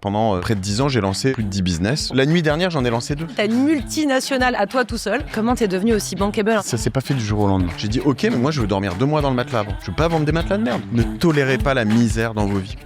Pendant près de 10 ans, j'ai lancé plus de 10 business. La nuit dernière, j'en ai lancé 2. T'as une multinationale à toi tout seul. Comment t'es devenu aussi bankable ? Ça s'est pas fait du jour au lendemain. J'ai dit ok, mais moi je veux dormir 2 mois dans le matelas avant. Je veux pas vendre des matelas de merde. Ne tolérez pas la misère dans vos vies.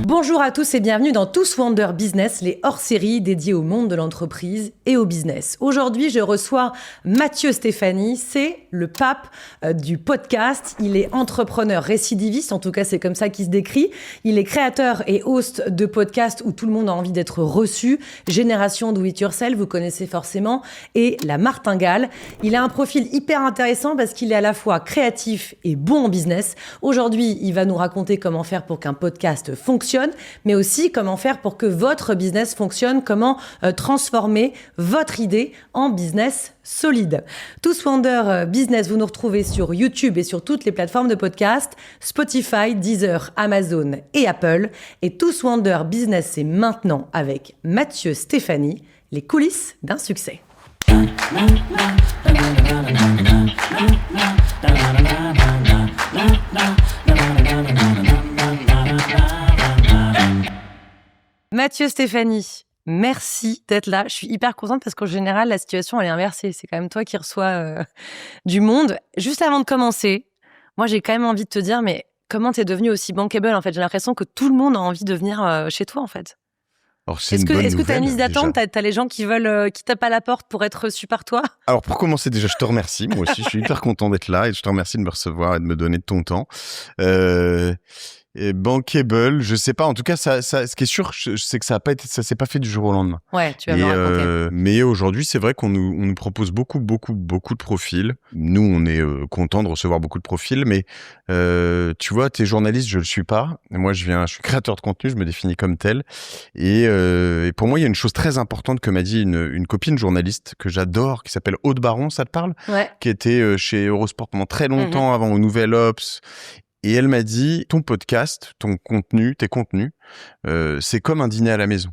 Bonjour à tous et bienvenue dans Tous Wonder Business, les hors-séries dédiées au monde de l'entreprise et au business. Aujourd'hui, je reçois Mathieu Stéphanie, c'est le pape du podcast. Il est entrepreneur récidiviste, en tout cas c'est comme ça qu'il se décrit. Il est créateur et host de podcasts où tout le monde a envie d'être reçu. Génération Do It Yourself, vous connaissez forcément, et La Martingale. Il a un profil hyper intéressant parce qu'il est à la fois créatif et bon en business. Aujourd'hui, il va nous raconter comment faire pour qu'un podcast fonctionne, mais aussi comment faire pour que votre business fonctionne, comment transformer votre idée en business solide. Tous Wonder Business, vous nous retrouvez sur YouTube et sur toutes les plateformes de podcast, Spotify, Deezer, Amazon et Apple. Et Tous Wonder Business, c'est maintenant avec Mathieu Stéphanie, les coulisses d'un succès. Mathieu Stéphanie, merci d'être là. Je suis hyper contente parce qu'en général, la situation, elle est inversée. C'est quand même toi qui reçois du monde. Juste avant de commencer, moi, j'ai quand même envie de te dire, mais comment t'es devenu aussi bankable, en fait ? J'ai l'impression que tout le monde a envie de venir chez toi, en fait. Alors, Est-ce que t'as une liste d'attente ? T'as les gens qui veulent, qui tapent à la porte pour être reçus par toi ? Alors, pour commencer, déjà, je te remercie. Moi aussi, je suis hyper content d'être là et je te remercie de me recevoir et de me donner de ton temps. Et bankable, je sais pas. En tout cas, ce qui est sûr, c'est que ça s'est pas fait du jour au lendemain. Ouais, tu vas me raconter. Mais aujourd'hui, c'est vrai qu'on nous propose beaucoup de profils. Nous, on est content de recevoir beaucoup de profils, mais tu vois, t'es journaliste, je le suis pas. Moi, je suis créateur de contenu, je me définis comme tel. Et pour moi, il y a une chose très importante que m'a dit une copine journaliste que j'adore, qui s'appelle Aude Baron. Ça te parle ? Ouais. Qui était chez Eurosport pendant très longtemps, avant au Nouvel Obs. Et elle m'a dit, ton podcast, ton contenu, tes contenus, c'est comme un dîner à la maison.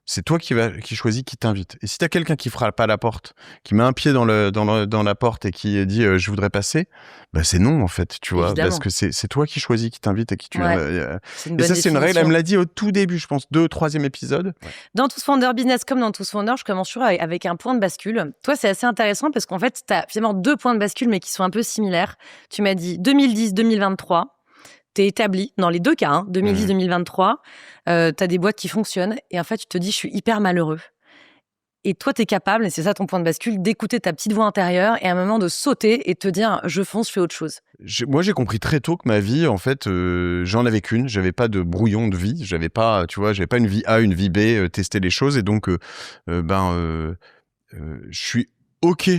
C'est toi qui choisis qui t'invite. Et si t'as quelqu'un qui frappe à la porte, qui met un pied dans la porte et qui dit je voudrais passer, bah c'est non en fait, tu vois, évidemment. parce que c'est toi qui choisis qui t'invite et qui tu. Ouais. Et ça c'est une règle. Elle me l'a dit au tout début, je pense, 3e épisode. Ouais. Dans Tous Wonder Business comme dans Tous Wonder, je commence toujours avec un point de bascule. Toi, c'est assez intéressant parce qu'en fait, t'as finalement 2 points de bascule mais qui sont un peu similaires. Tu m'as dit 2010-2023. T'es établi dans les 2 cas, 2010-2023, t'as des boîtes qui fonctionnent et en fait, tu te dis, je suis hyper malheureux. Et toi, t'es capable, et c'est ça ton point de bascule, d'écouter ta petite voix intérieure et à un moment de sauter et te dire, je fonce, je fais autre chose. Moi, j'ai compris très tôt que ma vie, en fait, j'en avais qu'une. J'avais pas de brouillon de vie. J'avais pas une vie A, une vie B, tester les choses. Et donc, je suis OK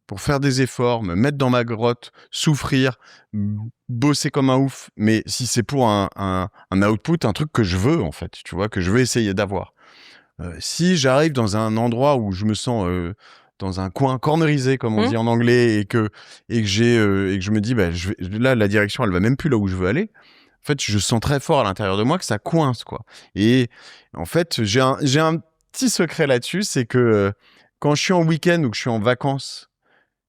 pour faire des efforts, me mettre dans ma grotte, souffrir, bosser comme un ouf, mais si c'est pour un output, un truc que je veux en fait, tu vois, que je veux essayer d'avoir. Si j'arrive dans un endroit où je me sens dans un coin cornerisé comme on dit en anglais et que je me dis là la direction elle va même plus là où je veux aller. En fait, je sens très fort à l'intérieur de moi que ça coince quoi. Et en fait, j'ai un petit secret là-dessus, c'est que quand je suis en week-end ou que je suis en vacances,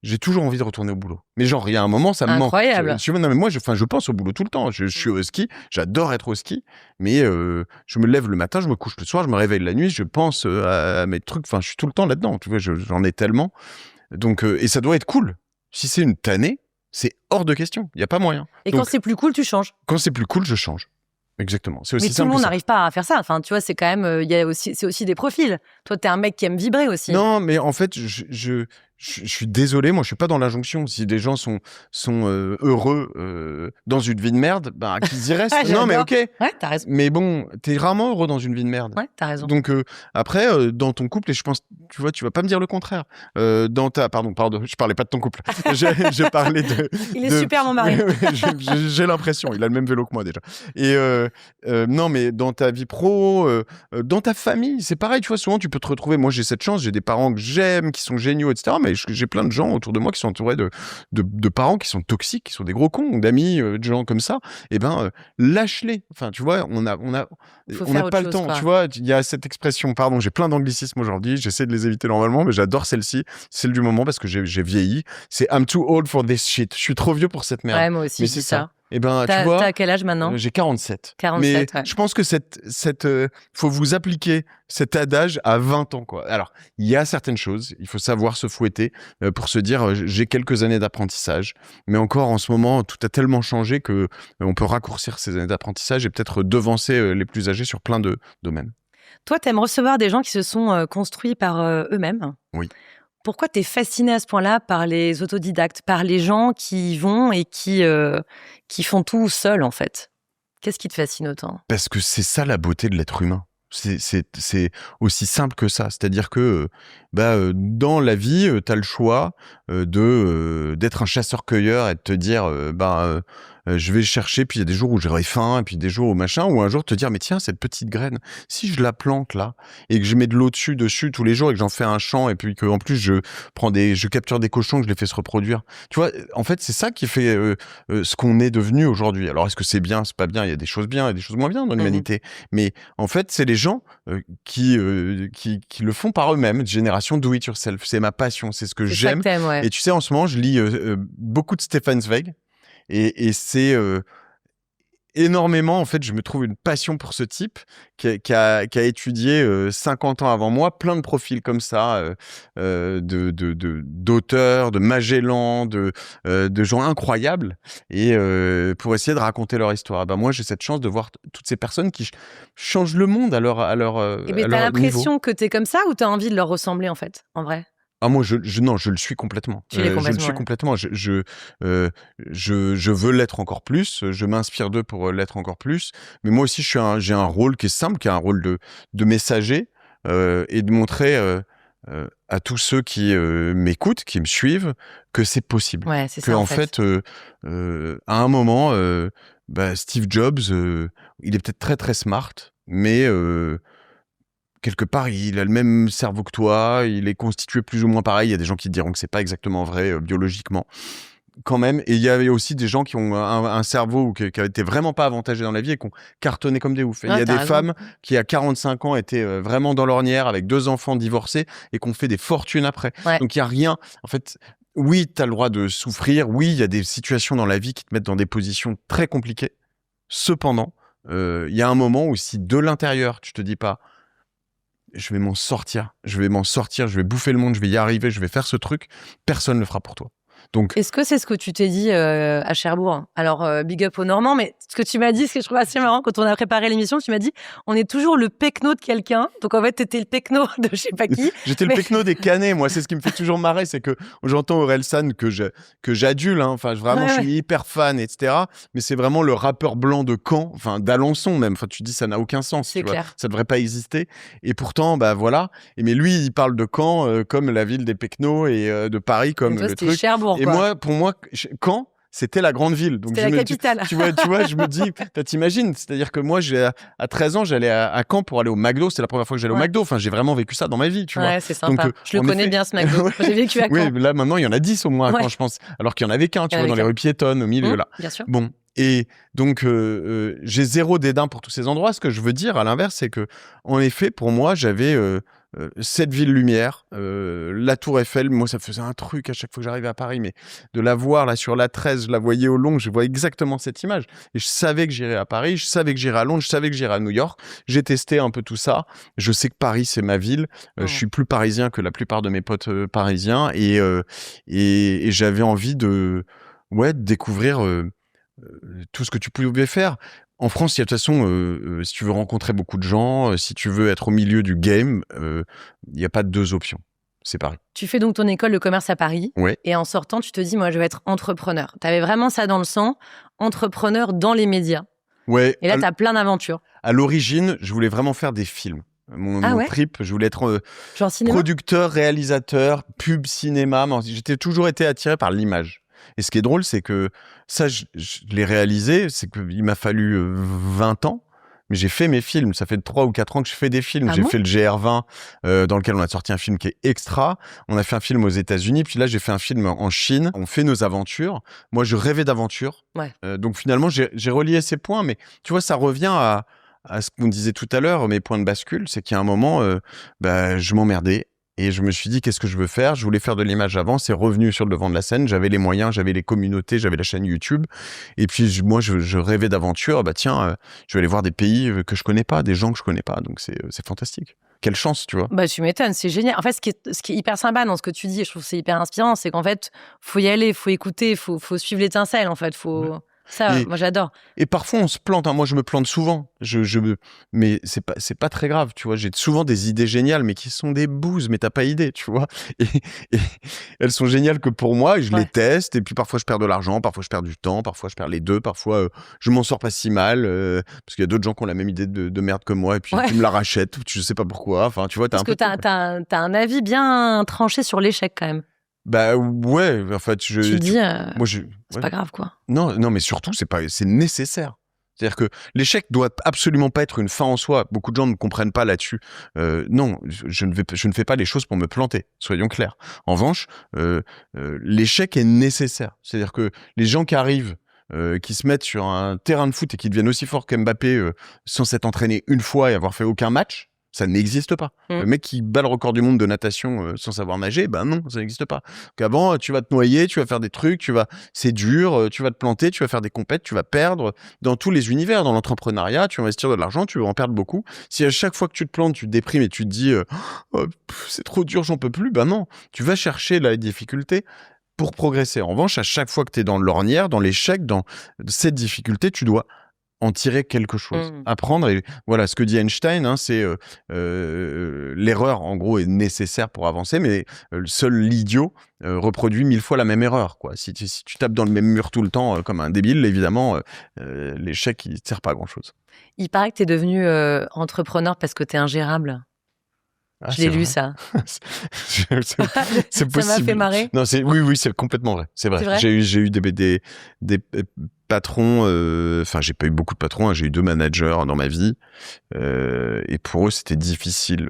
j'ai toujours envie de retourner au boulot. Mais genre, il y a un moment, ça me manque. Incroyable. Non, mais moi, je pense au boulot tout le temps. Je suis au ski, j'adore être au ski, mais je me lève le matin, je me couche le soir, je me réveille la nuit, je pense à mes trucs. Enfin, je suis tout le temps là-dedans. Tu vois, j'en ai tellement. Donc, et ça doit être cool. Si c'est une tannée, c'est hors de question. Il n'y a pas moyen. Et donc, quand c'est plus cool, tu changes. Quand c'est plus cool, je change. Exactement. C'est aussi mais tout le simple monde que ça. n'arrive pas à faire ça. Enfin, tu vois, c'est quand même, c'est aussi des profils. Toi, t'es un mec qui aime vibrer aussi. Non, mais en fait, je suis désolé, moi je suis pas dans l'injonction. Si des gens sont heureux dans une vie de merde, bah qu'ils y restent. Non mais ok. Ouais, t'as raison. Mais bon, t'es rarement heureux dans une vie de merde. Ouais, t'as raison. Donc après, dans ton couple, et je pense, tu vois, tu vas pas me dire le contraire. Pardon, je parlais pas de ton couple. J'ai parlé de. Il est super mon mari. J'ai l'impression, il a le même vélo que moi déjà. Et non, mais dans ta vie pro, dans ta famille, c'est pareil. Tu vois, souvent tu peux te retrouver. Moi, j'ai cette chance, j'ai des parents que j'aime, qui sont géniaux, etc. Mais j'ai plein de gens autour de moi qui sont entourés de parents qui sont toxiques, qui sont des gros cons, d'amis, de gens comme ça. Et lâche-les. Enfin, tu vois, on n'a pas le temps. Quoi. Tu vois, il y a cette expression, pardon, j'ai plein d'anglicismes aujourd'hui, j'essaie de les éviter normalement, mais j'adore celle-ci, celle du moment parce que j'ai vieilli. C'est I'm too old for this shit. Je suis trop vieux pour cette merde. Ouais, moi aussi, mais je dis c'est ça. Et ben, tu T'as vois, quel âge maintenant? j'ai 47. 47, Mais ouais. je pense que faut vous appliquer cet adage à 20 ans, quoi. Alors, il y a certaines choses, il faut savoir se fouetter pour se dire, j'ai quelques années d'apprentissage. Mais encore, en ce moment, tout a tellement changé que on peut raccourcir ces années d'apprentissage et peut-être devancer les plus âgés sur plein de domaines. Toi, t'aimes recevoir des gens qui se sont construits par eux-mêmes. Oui. Pourquoi t'es fasciné à ce point-là par les autodidactes, par les gens qui y vont et qui font tout seuls, en fait? Qu'est-ce qui te fascine autant? Parce que c'est ça la beauté de l'être humain. C'est aussi simple que ça. C'est-à-dire que dans la vie, tu as le choix d'être un chasseur-cueilleur et de te dire je vais chercher, puis il y a des jours où j'aurai faim, et puis des jours où machin, ou un jour te dire mais tiens, cette petite graine, si je la plante là, et que je mets de l'eau dessus tous les jours, et que j'en fais un champ, et puis qu'en plus je capture des cochons, que je les fais se reproduire. Tu vois, en fait, c'est ça qui fait ce qu'on est devenu aujourd'hui. Alors, est-ce que c'est bien, c'est pas bien? Il y a des choses bien et des choses moins bien dans l'humanité. Mais en fait, c'est les gens qui le font par eux-mêmes, génération do it yourself. C'est ma passion, c'est ce que j'aime. Ouais. Et tu sais, en ce moment, je lis beaucoup de Stefan Zweig. Et c'est énormément, en fait, je me trouve une passion pour ce type qui a étudié 50 ans avant moi, plein de profils comme ça, d'auteurs, de Magellan, de gens incroyables, et pour essayer de raconter leur histoire. Moi, j'ai cette chance de voir toutes ces personnes qui changent le monde à leur Et t'as l'impression que t'es comme ça ou t'as envie de leur ressembler, en fait, en vrai? Ah, moi, non, je le suis complètement. Tu l'es complètement, je le suis complètement. Je veux l'être encore plus. Je m'inspire d'eux pour l'être encore plus. Mais moi aussi, j'ai un rôle qui est simple, qui est un rôle de messager et de montrer à tous ceux qui m'écoutent, qui me suivent, que c'est possible. Ouais, c'est que ça, en fait, à un moment, Steve Jobs, il est peut-être très très smart, mais quelque part, il a le même cerveau que toi, il est constitué plus ou moins pareil. Il y a des gens qui diront que c'est pas exactement vrai biologiquement, quand même. Et il y avait aussi des gens qui ont un cerveau qui a été vraiment pas avantagé dans la vie et qui ont cartonné comme des oufs. Et il y a des femmes qui, à 45 ans, étaient vraiment dans l'ornière avec 2 enfants divorcés et qui ont fait des fortunes après. Ouais. Donc il y a rien. En fait, oui, tu as le droit de souffrir. Oui, il y a des situations dans la vie qui te mettent dans des positions très compliquées. Cependant, il y a un moment où si de l'intérieur, tu te dis pas je vais m'en sortir, je vais bouffer le monde, je vais y arriver, je vais faire ce truc, personne ne le fera pour toi. Donc, est-ce que c'est ce que tu t'es dit à Cherbourg? Alors, big up aux Normands, mais ce que tu m'as dit, ce que je trouve assez marrant, quand on a préparé l'émission, tu m'as dit, on est toujours le pecno de quelqu'un. Donc, en fait, t'étais le pecno de je sais pas qui. J'étais le pecno des Canets, moi. C'est ce qui me fait toujours marrer, c'est que j'entends Orelsan que j'adule, hein. Enfin, vraiment, je suis hyper fan, etc. Mais c'est vraiment le rappeur blanc de Caen, enfin, d'Alençon même. Enfin, tu dis, ça n'a aucun sens. C'est clair. Vois, ça devrait pas exister. Et pourtant, voilà. Mais lui, il parle de Caen comme la ville des pecnos et de Paris comme toi, le truc. Cherbourg, et moi, pour moi, Caen, c'était la grande ville. Donc c'était la capitale. Tu vois, je me dis, t'imagines, c'est-à-dire que moi, à 13 ans, j'allais à Caen pour aller au McDo. C'était la première fois que j'allais au McDo. Enfin, j'ai vraiment vécu ça dans ma vie, tu vois. Ouais, c'est sympa. Donc, je le connais bien, ce McDo. J'ai vécu à Caen. Oui, là, maintenant, il y en a 10 au moins à Caen, je pense. Alors qu'il y en avait qu'un, tu vois, dans les rues piétonnes, au milieu, là. Bien sûr. Bon. Et donc, j'ai zéro dédain pour tous ces endroits. Ce que je veux dire, à l'inverse, c'est que, en effet, pour moi, j'avais cette ville lumière, la Tour Eiffel. Moi, ça faisait un truc à chaque fois que j'arrivais à Paris, mais de la voir là sur la 13, je la voyais au long, je vois exactement cette image. Et je savais que j'irais à Paris, je savais que j'irais à Londres, je savais que j'irais à New York. J'ai testé un peu tout ça. Je sais que Paris, c'est ma ville. Je suis plus parisien que la plupart de mes potes parisiens, et j'avais envie de découvrir tout ce que tu pouvais faire. En France, il y a de toute façon, si tu veux rencontrer beaucoup de gens, si tu veux être au milieu du game, il n'y a pas de 2 options. C'est Paris. Tu fais donc ton école de commerce à Paris. Ouais. Et en sortant, tu te dis, moi, je vais être entrepreneur. Tu avais vraiment ça dans le sang, entrepreneur dans les médias. Ouais. Et là, tu as plein d'aventures. À l'origine, je voulais vraiment faire des films. Mon trip, je voulais être genre producteur, réalisateur, pub, cinéma. J'ai toujours été attiré par l'image. Et ce qui est drôle, c'est que ça, je l'ai réalisé, c'est qu'il m'a fallu 20 ans, mais j'ai fait mes films. Ça fait 3 ou 4 ans que je fais des films. J'ai fait le GR20, dans lequel on a sorti un film qui est extra. On a fait un film aux États-Unis, puis là, j'ai fait un film en Chine. On fait nos aventures. Moi, je rêvais d'aventure. Ouais. Donc finalement, j'ai relié ces points, mais tu vois, ça revient à ce qu'on disait tout à l'heure, mes points de bascule, c'est qu'il y a un moment, je m'emmerdais. Et je me suis dit, qu'est-ce que je veux faire? Je voulais faire de l'image avant, c'est revenu sur le devant de la scène. J'avais les moyens, j'avais les communautés, j'avais la chaîne YouTube. Et puis, moi, je rêvais d'aventure. Bah, tiens, je vais aller voir des pays que je connais pas, des gens que je connais pas. Donc, c'est fantastique. Quelle chance, tu vois. Bah, tu m'étonnes, c'est génial. En fait, ce qui est hyper sympa dans ce que tu dis, et je trouve que c'est hyper inspirant, c'est qu'en fait, faut y aller, faut écouter, faut suivre l'étincelle, en fait. Ouais. Ça, moi, j'adore. Et parfois, on se plante. Moi, je me plante souvent. Mais c'est pas très grave, tu vois. J'ai souvent des idées géniales, mais qui sont des bouses, mais t'as pas idée, tu vois. Et elles sont géniales que pour moi, et je les teste. Et puis, parfois, je perds de l'argent, parfois, je perds du temps, parfois, je perds les deux, parfois, je m'en sors pas si mal, parce qu'il y a d'autres gens qui ont la même idée de merde que moi, et puis, tu me la rachètes, je sais pas pourquoi. Enfin, tu vois, parce que t'as un avis bien tranché sur l'échec, quand même. Bah ouais, en fait, tu dis, c'est pas grave, quoi. Non, mais surtout, c'est nécessaire. C'est-à-dire que l'échec doit absolument pas être une fin en soi. Beaucoup de gens ne comprennent pas là-dessus. Non, je ne fais pas les choses pour me planter, soyons clairs. En revanche, l'échec est nécessaire. C'est-à-dire que les gens qui arrivent, qui se mettent sur un terrain de foot et qui deviennent aussi forts qu'Mbappé sans s'être entraîné une fois et avoir fait aucun match, ça n'existe pas. Le mec qui bat le record du monde de natation sans savoir nager, ben non, ça n'existe pas. Donc avant, tu vas te noyer, tu vas faire des trucs, c'est dur, tu vas te planter, tu vas faire des compètes, tu vas perdre dans tous les univers, dans l'entrepreneuriat, tu vas investir de l'argent, tu vas en perdre beaucoup. Si à chaque fois que tu te plantes, tu te déprimes et tu te dis c'est trop dur, j'en peux plus, ben non, tu vas chercher la difficulté pour progresser. En revanche, à chaque fois que tu es dans l'ornière, dans l'échec, dans cette difficulté, tu dois en tirer quelque chose, apprendre. Et voilà, ce que dit Einstein, c'est l'erreur, en gros, est nécessaire pour avancer, mais seul l'idiot reproduit 1000 fois la même erreur, quoi. Si tu tapes dans le même mur tout le temps comme un débile, évidemment, l'échec, il ne sert pas à grand-chose. Il paraît que tu es devenu entrepreneur parce que tu es ingérable. Je l'ai lu, ça. C'est possible. Ça m'a fait marrer. Non, oui, c'est complètement vrai. C'est vrai. J'ai eu des patrons. Enfin, j'ai pas eu beaucoup de patrons. J'ai eu 2 managers dans ma vie. Et pour eux, c'était difficile.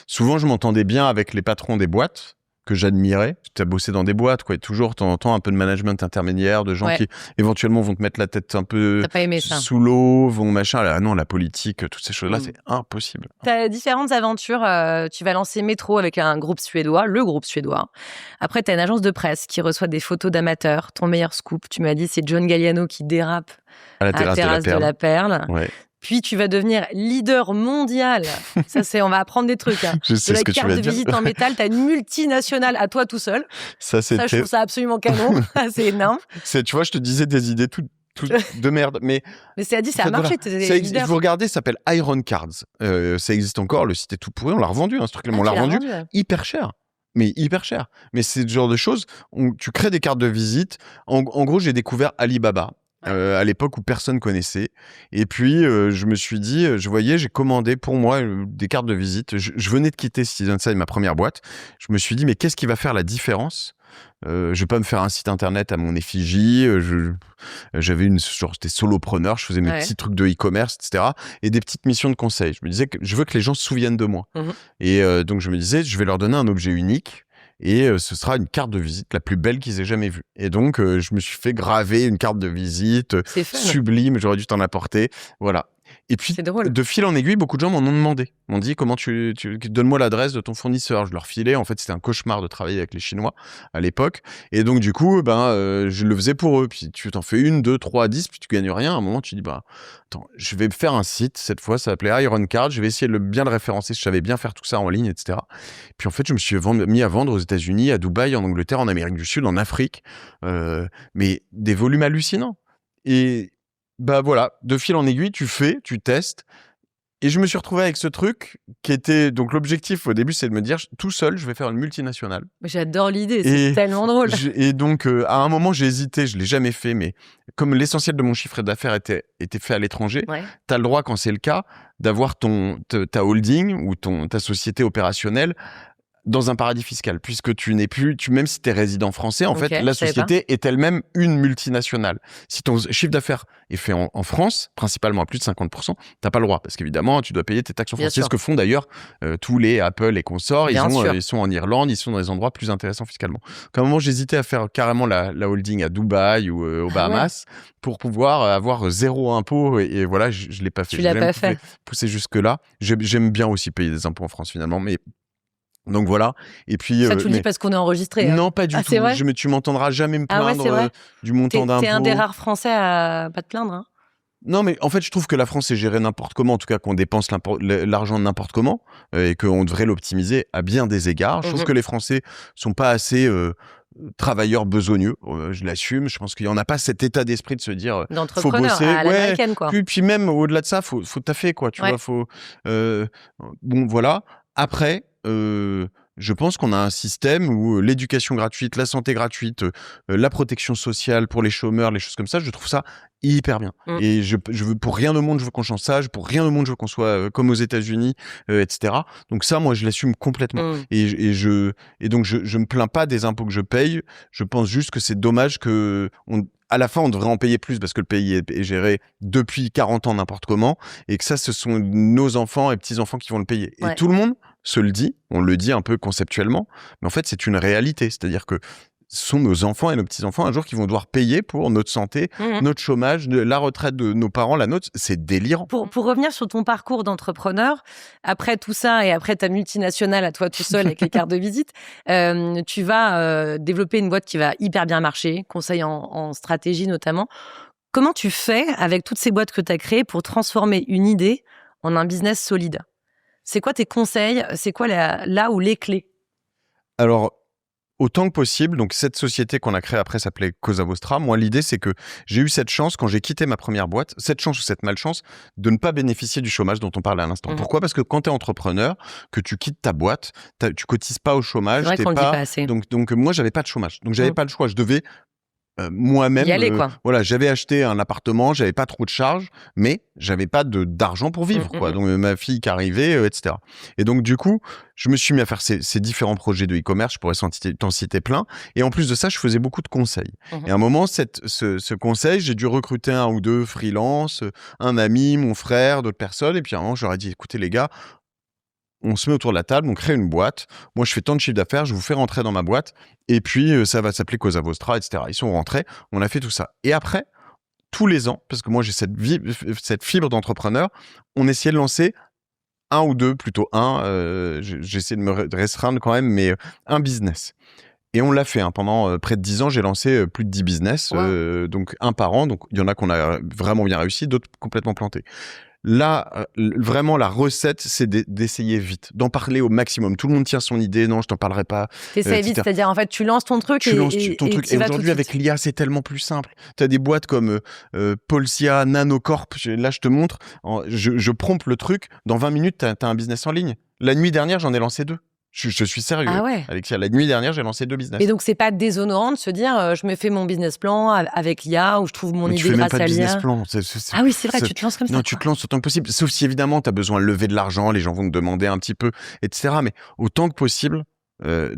Souvent, je m'entendais bien avec les patrons des boîtes que j'admirais. Tu as bossé dans des boîtes, quoi. Et toujours, de temps en temps, un peu de management intermédiaire, de gens qui, éventuellement, vont te mettre la tête un peu sous l'eau, vont machin. Ah non, la politique, toutes ces choses-là, c'est impossible. Tu as différentes aventures. Tu vas lancer Métro avec un groupe suédois, le groupe suédois. Après, tu as une agence de presse qui reçoit des photos d'amateurs. Ton meilleur scoop, tu m'as dit, c'est John Galliano qui dérape à la terrasse de la Perle. Ouais. Puis tu vas devenir leader mondial. Ça, on va apprendre des trucs. Je sais ce que tu vas dire. De la carte de visite en métal, t'as une multinationale à toi tout seul. Ça, je trouve ça absolument canon. C'est énorme. Tu vois, je te disais des idées toutes de merde. Mais ça a marché. Vous regardez, ça s'appelle Iron Cards. Ça existe encore, le site est tout pourri. On l'a revendu, ce truc-là. On l'a revendu hyper cher. Mais hyper cher. Mais c'est le genre de choses où tu crées des cartes de visite. En gros, j'ai découvert Alibaba. À l'époque où personne connaissait. Et puis, je me suis dit, j'ai commandé pour moi des cartes de visite. Je venais de quitter Citizen Side, ma première boîte. Je me suis dit, mais qu'est-ce qui va faire la différence? Je vais pas me faire un site internet à mon effigie. J'avais j'étais solopreneur, je faisais mes petits trucs de e-commerce, etc. Et des petites missions de conseil. Je me disais que je veux que les gens se souviennent de moi. Et donc, je me disais, je vais leur donner un objet unique. Et ce sera une carte de visite la plus belle qu'ils aient jamais vue. Et donc, je me suis fait graver une carte de visite sublime, j'aurais dû t'en apporter. Voilà. Et puis, de fil en aiguille, beaucoup de gens m'en ont demandé. M'ont dit, comment donne-moi l'adresse de ton fournisseur. Je leur filais. En fait, c'était un cauchemar de travailler avec les Chinois à l'époque. Et donc, du coup, je le faisais pour eux. Puis, tu t'en fais 1, 2, 3, 10, puis tu gagnes rien. À un moment, tu dis, attends, je vais faire un site. Cette fois, ça s'appelait Iron Card. Je vais essayer de bien le référencer. Je savais bien faire tout ça en ligne, etc. Puis, en fait, je me suis mis à vendre aux États-Unis, à Dubaï, en Angleterre, en Amérique du Sud, en Afrique. Mais des volumes hallucinants. Et voilà, de fil en aiguille, tu testes. Et je me suis retrouvé avec ce truc qui était... Donc, l'objectif au début, c'est de me dire, tout seul, je vais faire une multinationale. J'adore l'idée, c'est tellement drôle. Et donc, à un moment, j'ai hésité, je ne l'ai jamais fait, mais comme l'essentiel de mon chiffre d'affaires était fait à l'étranger, tu as le droit, quand c'est le cas, d'avoir ta holding ou ta société opérationnelle dans un paradis fiscal, puisque tu n'es plus, même si tu es résident français, en fait, la société est elle-même une multinationale. Si ton chiffre d'affaires est fait en France, principalement à plus de 50%, t'as pas le droit, parce qu'évidemment, tu dois payer tes taxes en France. C'est ce que font d'ailleurs tous les Apple et consorts. Ils sont en Irlande, ils sont dans des endroits plus intéressants fiscalement. Donc, à un moment, j'hésitais à faire carrément la holding à Dubaï ou aux Bahamas pour pouvoir avoir 0 impôt. Et voilà, je l'ai pas fait. Tu l'as pas fait. Pousser jusque-là. J'aime bien aussi payer des impôts en France, finalement, mais Donc voilà. Et puis Ça, tu le dis parce qu'on est enregistré. Hein. Non, pas du tout. C'est vrai Tu m'entendras jamais me Ah ouais, plaindre c'est vrai. du montant d'impôt. T'es un des rares Français à pas te plaindre. Hein. Non, mais en fait, je trouve que la France est gérée n'importe comment, en tout cas qu'on dépense l'argent n'importe comment, et qu'on devrait l'optimiser à bien des égards. Je trouve que les Français sont pas assez travailleurs besogneux. Je l'assume. Je pense qu'il y en a pas cet état d'esprit de se dire faut bosser. À l'américaine, quoi. Puis même au-delà de ça, faut taffer, quoi. Tu vois, faut. Bon, voilà. Après. Je pense qu'on a un système où l'éducation gratuite, la santé gratuite, la protection sociale pour les chômeurs, les choses comme ça, je trouve ça hyper bien. Et je veux, pour rien au monde, je veux qu'on change ça. Pour rien au monde, je veux qu'on soit comme aux États-Unis, etc. Donc ça, moi, je l'assume complètement. Et donc, je me plains pas des impôts que je paye. Je pense juste que c'est dommage que à la fin, on devrait en payer plus parce que le pays est géré depuis 40 ans n'importe comment, et que ça, ce sont nos enfants et petits-enfants qui vont le payer. Et tout le monde se le dit, on le dit un peu conceptuellement, mais en fait, c'est une réalité. C'est-à-dire que ce sont nos enfants et nos petits-enfants un jour qui vont devoir payer pour notre santé, notre chômage, la retraite de nos parents, la nôtre. C'est délirant. Pour revenir sur ton parcours d'entrepreneur, après tout ça et après ta multinationale à toi tout seul avec les cartes de visite, tu vas développer une boîte qui va hyper bien marcher, conseil en stratégie notamment. Comment tu fais avec toutes ces boîtes que tu as créées pour transformer une idée en un business solide ? C'est quoi tes conseils ? C'est quoi là où les clés ? Alors, autant que possible, donc cette société qu'on a créée après s'appelait Cosa Vostra. Moi, l'idée, c'est que j'ai eu cette chance, quand j'ai quitté ma première boîte, cette chance ou cette malchance, de ne pas bénéficier du chômage dont on parlait à l'instant. Pourquoi ? Parce que quand tu es entrepreneur, que tu quittes ta boîte, tu cotises pas au chômage. C'est vrai qu'on le dit pas assez. Donc moi, j'avais pas de chômage. Donc, j'avais pas le choix. Je devais moi-même, y aller, quoi. Voilà, j'avais acheté un appartement, j'avais pas trop de charges, mais j'avais pas d'argent pour vivre, quoi. Donc ma fille qui arrivait, etc. Et donc du coup, je me suis mis à faire ces différents projets de e-commerce. Je pourrais t'en citer plein. Et en plus de ça, je faisais beaucoup de conseils. Et à un moment, ce conseil, j'ai dû recruter un ou deux freelances, un ami, mon frère, d'autres personnes. Et puis à un moment, je leur ai dit, écoutez les gars, on se met autour de la table, on crée une boîte. Moi, je fais tant de chiffre d'affaires, je vous fais rentrer dans ma boîte. Et puis, ça va s'appeler Cosa Vostra, etc. Ils sont rentrés, on a fait tout ça. Et après, tous les ans, parce que moi, j'ai cette fibre d'entrepreneur, on essayait de lancer un ou deux, plutôt j'essaie de me restreindre quand même, mais un business. Et on l'a fait. Pendant près de 10 ans, j'ai lancé plus de 10 business, donc un par an. Donc, il y en a qu'on a vraiment bien réussi, d'autres complètement plantés. Là, vraiment, la recette, c'est d'essayer vite, d'en parler au maximum. Tout le monde tient son idée. Non, je t'en parlerai pas. T'essayes vite, c'est-à-dire, en fait, tu lances ton truc et aujourd'hui, avec l'IA, c'est tellement plus simple. Tu as des boîtes comme Polsia, Nanocorp. Là, je te montre. Je prompte le truc. Dans 20 minutes, tu as un business en ligne. La nuit dernière, j'en ai lancé 2. Je suis sérieux. Ah ouais. Alexia, la nuit dernière, j'ai lancé 2 business. Et donc, c'est pas déshonorant de se dire, je me fais mon business plan avec l'IA ou je trouve mon idée grâce à l'IA. Ah oui, c'est vrai, tu te lances comme ça. Non, tu te lances autant que possible. Sauf si, évidemment, tu as besoin de lever de l'argent, les gens vont te demander un petit peu, etc. Mais autant que possible,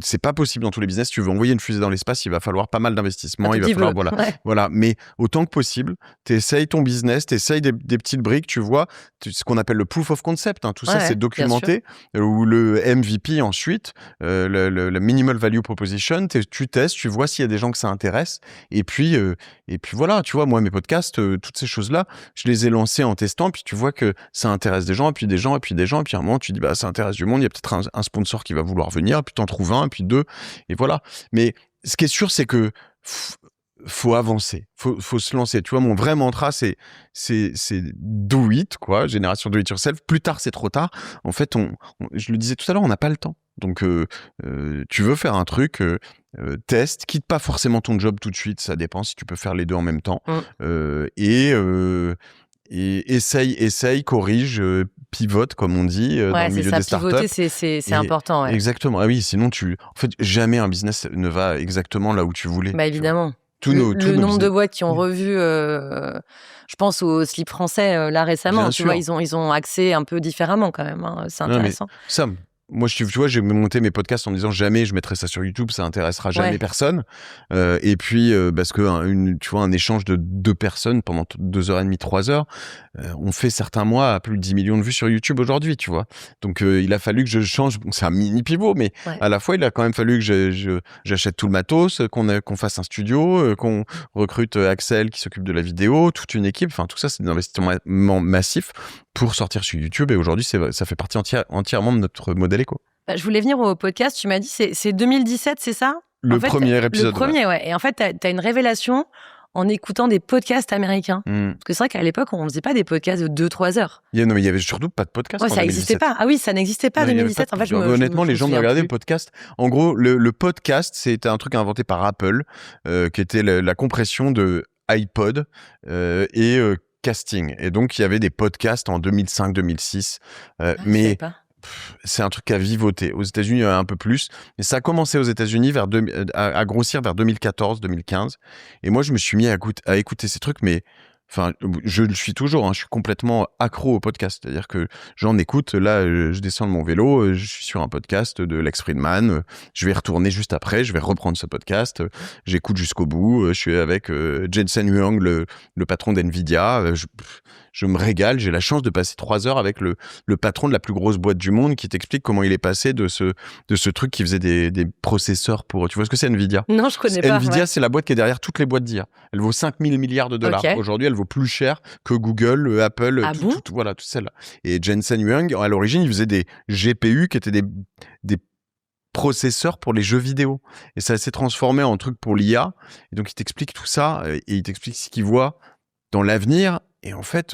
c'est pas possible dans tous les business. Si tu veux envoyer une fusée dans l'espace, il va falloir pas mal d'investissement. Il va falloir, voilà. Mais autant que possible, t'essayes ton business, t'essayes des petites briques, tu vois, ce qu'on appelle le proof of concept. Tout ça, c'est documenté. Ou le MVP ensuite, le minimal value proposition. Tu testes, tu vois s'il y a des gens que ça intéresse. Et puis voilà, tu vois, moi, mes podcasts, toutes ces choses-là, je les ai lancés en testant. Puis tu vois que ça intéresse des gens, et puis des gens, et puis des gens. Et puis à un moment, tu dis, ça intéresse du monde. Il y a peut-être un sponsor qui va vouloir venir. Et puis t'en trouves un, et puis 2, et voilà. Mais ce qui est sûr, c'est que faut avancer, faut se lancer. Tu vois, mon vrai mantra, c'est do it, quoi, génération do it yourself. Plus tard, c'est trop tard. En fait, je le disais tout à l'heure, on n'a pas le temps. Donc, tu veux faire un truc, teste, quitte pas forcément ton job tout de suite. Ça dépend si tu peux faire les deux en même temps. Et essaye, corrige, pivote, comme on dit, dans le milieu des startups. Pivoter, c'est important. Ouais. Exactement. Ah oui, sinon, en fait, jamais un business ne va exactement là où tu voulais. Évidemment. Le nombre de boîtes qui ont revu, je pense au slip français, là récemment. Tu vois, ils ont axé un peu différemment quand même. C'est intéressant. Moi, tu vois, j'ai monté mes podcasts en me disant jamais je mettrai ça sur YouTube, ça intéressera jamais personne. Et puis, parce que tu vois, un échange de 2 personnes pendant 2h30, 3h, on fait certains mois à plus de 10 millions de vues sur YouTube aujourd'hui, tu vois. Donc, il a fallu que je change. Bon, c'est un mini pivot, mais à la fois, il a quand même fallu que j'achète tout le matos, qu'on fasse un studio, qu'on recrute Axel qui s'occupe de la vidéo, toute une équipe. Enfin, tout ça, c'est des investissements massifs pour sortir sur YouTube. Et aujourd'hui, ça fait partie entièrement de notre modèle éco. Je voulais venir au podcast. Tu m'as dit, c'est 2017, c'est ça? Le premier épisode. Le premier, ouais. Et en fait, t'as une révélation en écoutant des podcasts américains. Parce que c'est vrai qu'à l'époque, on faisait pas des podcasts de 2-3 heures. Non, mais il y avait surtout pas de podcast. Ouais, ça n'existait pas. Ah oui, ça n'existait pas en 2017. En fait, honnêtement, les gens me regardaient le podcast. En gros, le podcast, c'était un truc inventé par Apple, qui était la compression de iPod et casting. Et donc, il y avait des podcasts en 2005-2006. Mais c'est un truc à vivoter. Aux États-Unis, il y en a un peu plus. Mais ça a commencé aux États-Unis à grossir vers 2014-2015. Et moi, je me suis mis à écouter ces trucs, mais enfin, je le suis toujours. Je suis complètement accro au podcast. C'est-à-dire que j'en écoute. Là, je descends de mon vélo, je suis sur un podcast de Lex Fridman. Je vais y retourner juste après. Je vais reprendre ce podcast. J'écoute jusqu'au bout. Je suis avec Jensen Huang, le patron d'NVIDIA. Je me régale. J'ai la chance de passer 3 heures avec le patron de la plus grosse boîte du monde qui t'explique comment il est passé de ce truc qui faisait des processeurs pour... Tu vois ce que c'est NVIDIA? Non, je connais pas. NVIDIA, c'est la boîte qui est derrière toutes les boîtes d'IA. Elle vaut 5 000 milliards de dollars. Okay. Aujourd'hui, elle vaut plus cher que Google, Apple, voilà, tout celle-là. Et Jensen Huang, à l'origine, il faisait des GPU qui étaient des processeurs pour les jeux vidéo. Et ça s'est transformé en truc pour l'IA. Et donc, il t'explique tout ça et il t'explique ce qu'il voit dans l'avenir. Et en fait,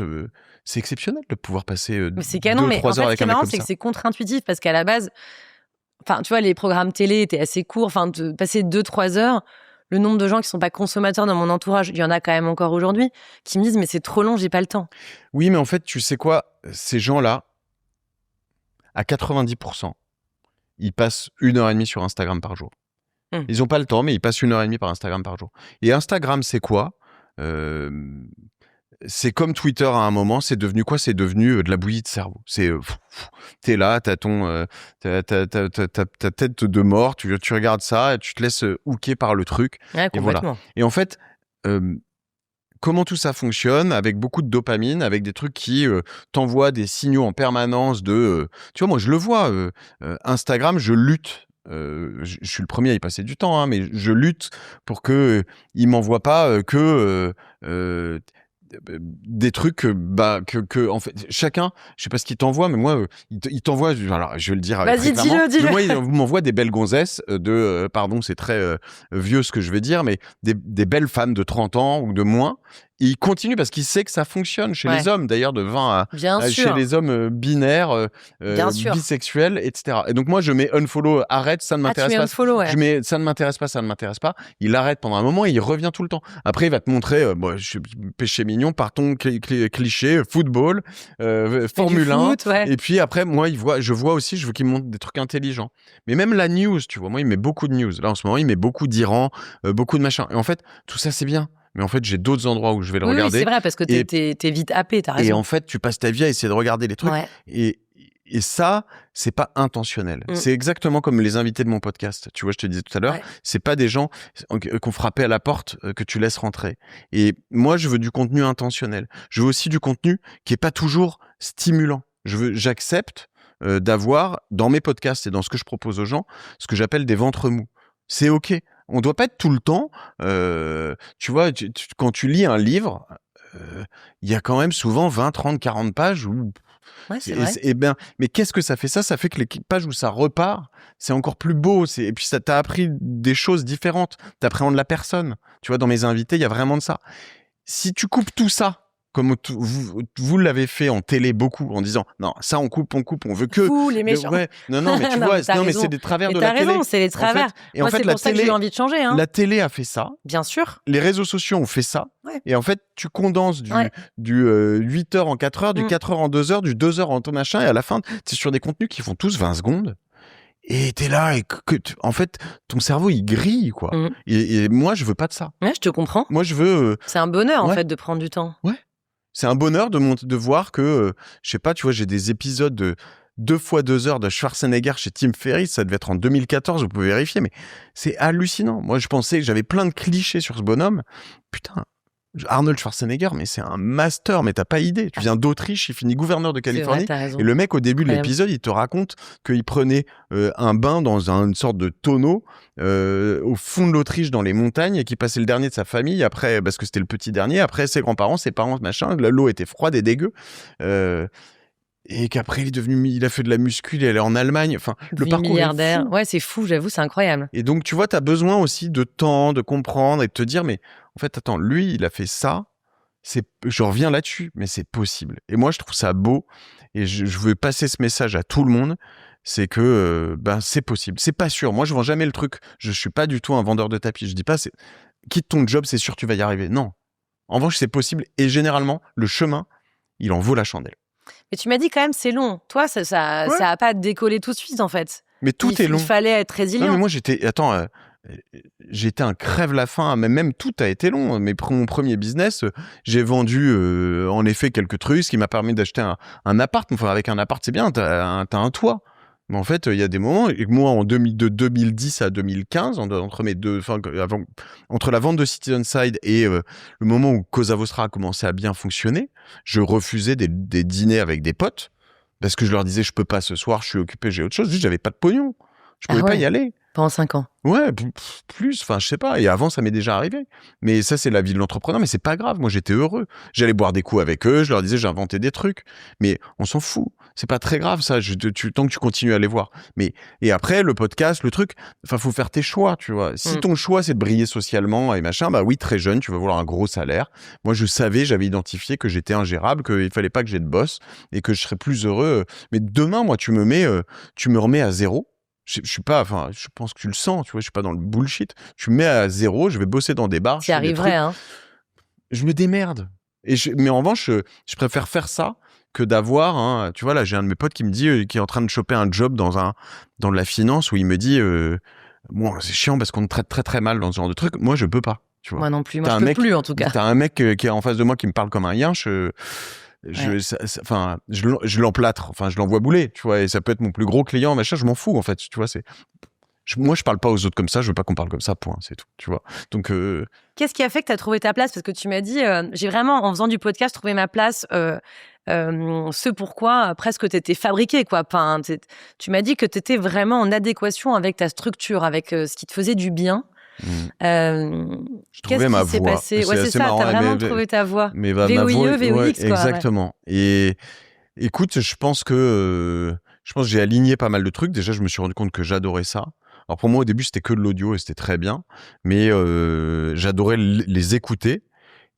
c'est exceptionnel de pouvoir passer 2-3 heures avec un mec comme ça. C'est que c'est contre-intuitif parce qu'à la base, enfin, tu vois, les programmes télé étaient assez courts. Enfin, de passer 2-3 heures, le nombre de gens qui sont pas consommateurs dans mon entourage, il y en a quand même encore aujourd'hui, qui me disent mais c'est trop long, j'ai pas le temps. Oui, mais en fait, tu sais quoi, ces gens-là, à 90%, ils passent 1h30 sur Instagram par jour. Ils ont pas le temps, mais ils passent 1h30 par Instagram par jour. Et Instagram, c'est quoi? C'est comme Twitter à un moment, c'est devenu quoi? C'est devenu de la bouillie de cerveau. C'est t'es là, t'as ta tête de mort, tu regardes ça, et tu te laisses hooker par le truc. Ouais, et voilà. Et en fait, comment tout ça fonctionne avec beaucoup de dopamine, avec des trucs qui t'envoient des signaux en permanence de... tu vois, moi je le vois, Instagram, je lutte. Je suis le premier à y passer du temps, mais je lutte pour que il m'envoie pas des trucs que en fait chacun, je sais pas ce qu'il t'envoie, mais moi il t'envoie, alors je vais le dire, vas-y, dis-le. Moi il m'envoie des belles gonzesses pardon, c'est très vieux ce que je vais dire, mais des belles femmes de 30 ans ou de moins. Il continue parce qu'il sait que ça fonctionne chez les hommes, d'ailleurs, de 20 à chez les hommes binaires, bisexuels, etc. Et donc moi, je mets unfollow, arrête, ça ne m'intéresse pas. Je mets ça ne m'intéresse pas, ça ne m'intéresse pas. Il arrête pendant un moment et il revient tout le temps. Après, il va te montrer, je péché mignon, partons cliché, football, Formule 1. Et puis après, moi, je vois aussi, je veux qu'il me montre des trucs intelligents. Mais même la news, tu vois, moi, il met beaucoup de news. Là, en ce moment, il met beaucoup d'Iran, beaucoup de machin. Et en fait, tout ça, c'est bien. Mais en fait, j'ai d'autres endroits où je vais le regarder. Oui, c'est vrai, parce que t'es vite happé, t'as raison. Et en fait, tu passes ta vie à essayer de regarder les trucs. Ouais. Et ça, c'est pas intentionnel. C'est exactement comme les invités de mon podcast. Tu vois, je te disais tout à l'heure, c'est pas des gens qu'on frappait à la porte que tu laisses rentrer. Et moi, je veux du contenu intentionnel. Je veux aussi du contenu qui est pas toujours stimulant. J'accepte d'avoir, dans mes podcasts et dans ce que je propose aux gens, ce que j'appelle des ventres mous. C'est OK. On doit pas être tout le temps, tu vois, quand tu lis un livre, il y a quand même souvent 20, 30, 40 pages où... Ouais, c'est vrai. Mais qu'est-ce que ça fait? Ça fait que les pages où ça repart, c'est encore plus beau. Et puis ça t'a appris des choses différentes. T'appréhendes la personne. Tu vois, dans mes invités, il y a vraiment de ça. Si tu coupes tout ça, comme vous l'avez fait en télé beaucoup, en disant non, ça on coupe, on veut que... Vous, les méchants. Non, mais tu vois, mais c'est des travers de la télé. T'as raison, c'est les travers. Moi, c'est pour ça que j'ai eu envie de changer. La télé a fait ça. Bien sûr. Les réseaux sociaux ont fait ça. Ouais. Et en fait, tu condenses du 8 heures en 4 heures, du 4 heures en 2 heures, du 2 heures en ton machin, et à la fin, t'es sur des contenus qui font tous 20 secondes. Et t'es là, et en fait, ton cerveau, il grille, quoi. Et moi, je veux pas de ça. Ouais, je te comprends. Moi, je veux... C'est un bonheur, en fait, de prendre du temps. Ouais. C'est un bonheur de voir que, je sais pas, tu vois, j'ai des épisodes de 2 fois 2 heures de Schwarzenegger chez Tim Ferriss, ça devait être en 2014, vous pouvez vérifier, mais c'est hallucinant. Moi, je pensais que j'avais plein de clichés sur ce bonhomme. Putain, Arnold Schwarzenegger, mais c'est un master, mais t'as pas idée. Tu viens d'Autriche, il finit gouverneur de Californie, et le mec, au début de l'épisode, il te raconte qu'il prenait un bain dans une sorte de tonneau au fond de l'Autriche, dans les montagnes, et qu'il passait le dernier de sa famille, après, parce que c'était le petit dernier, après ses grands-parents, ses parents, machin, l'eau était froide et dégueu. et qu'après il a fait de la muscu, il est allé en Allemagne. Enfin, le parcours milliardaire. est fou. Ouais, c'est fou, j'avoue, c'est incroyable. Et donc, tu vois, tu as besoin aussi de temps, de comprendre et de te dire, mais en fait, attends, lui, il a fait ça. Je reviens là-dessus, mais c'est possible. Et moi, je trouve ça beau. Et je veux passer ce message à tout le monde. C'est que c'est possible. C'est pas sûr. Moi, je vends jamais le truc. Je suis pas du tout un vendeur de tapis. Je dis pas, quitte ton job, c'est sûr, tu vas y arriver. Non. En revanche, c'est possible. Et généralement, le chemin, il en vaut la chandelle. Mais tu m'as dit quand même, c'est long. Toi, ça a pas décollé tout de suite, en fait. Mais tout est long. Il fallait être résilient. Non, mais moi, j'étais un crève-la-faim, même tout a été long. Mais pour mon premier business, j'ai vendu en effet quelques trucs, ce qui m'a permis d'acheter un appart. Enfin, avec un appart, c'est bien, t'as un toit. Mais en fait, il y a des moments, et moi, de 2010 à 2015, entre la vente de Citizenside et le moment où Cosa Vostra a commencé à bien fonctionner, je refusais des dîners avec des potes parce que je leur disais, je peux pas ce soir, je suis occupé, j'ai autre chose. Juste, j'avais pas de pognon. Je pouvais pas y aller. Pendant 5 ans. Ouais, plus, enfin, je sais pas. Et avant, ça m'est déjà arrivé. Mais ça, c'est la vie de l'entrepreneur, mais c'est pas grave. Moi, j'étais heureux. J'allais boire des coups avec eux, je leur disais, j'ai inventé des trucs. Mais on s'en fout. C'est pas très grave, ça, tant que tu continues à les voir. Et après, le podcast, le truc, enfin, faut faire tes choix, tu vois. Si ton choix, c'est de briller socialement et machin, bah oui, très jeune, tu vas vouloir un gros salaire. Moi, j'avais identifié que j'étais ingérable, qu'il fallait pas que j'ai de boss et que je serais plus heureux. Mais demain, moi, tu me remets à zéro. Je suis pas, enfin, je pense que tu le sens, tu vois, je suis pas dans le bullshit. Tu me mets à zéro, je vais bosser dans des bars. Tu y arriverais, hein. Je me démerde. Mais en revanche, je préfère faire ça que d'avoir, tu vois, là, j'ai un de mes potes qui me dit, qui est en train de choper un job dans la finance où il me dit, bon, c'est chiant parce qu'on me traite très très mal dans ce genre de truc. Moi, je peux pas, tu vois. Moi non plus, moi je peux plus en tout cas. T'as un mec qui est en face de moi qui me parle comme un yinche. Je l'emplâtre, enfin, je l'envoie bouler, tu vois, et ça peut être mon plus gros client, machin, je m'en fous, en fait, tu vois, moi, je parle pas aux autres comme ça, je veux pas qu'on parle comme ça, point, c'est tout, tu vois. Donc, qu'est-ce qui a fait que tu as trouvé ta place? Parce que tu m'as dit, j'ai vraiment, en faisant du podcast, trouvé ma place, ce pourquoi presque t'étais fabriqué, quoi. Enfin, tu m'as dit que t'étais vraiment en adéquation avec ta structure, avec ce qui te faisait du bien. Je trouvais ma voix. Passé ouais, c'est ça, marrant. t'as vraiment trouvé ta voix. Mais VOIE, VOX, quoi. Exactement. Ouais. Et écoute, je pense que j'ai aligné pas mal de trucs. Déjà, je me suis rendu compte que j'adorais ça. Alors pour moi, au début, c'était que de l'audio et c'était très bien. Mais j'adorais les écouter.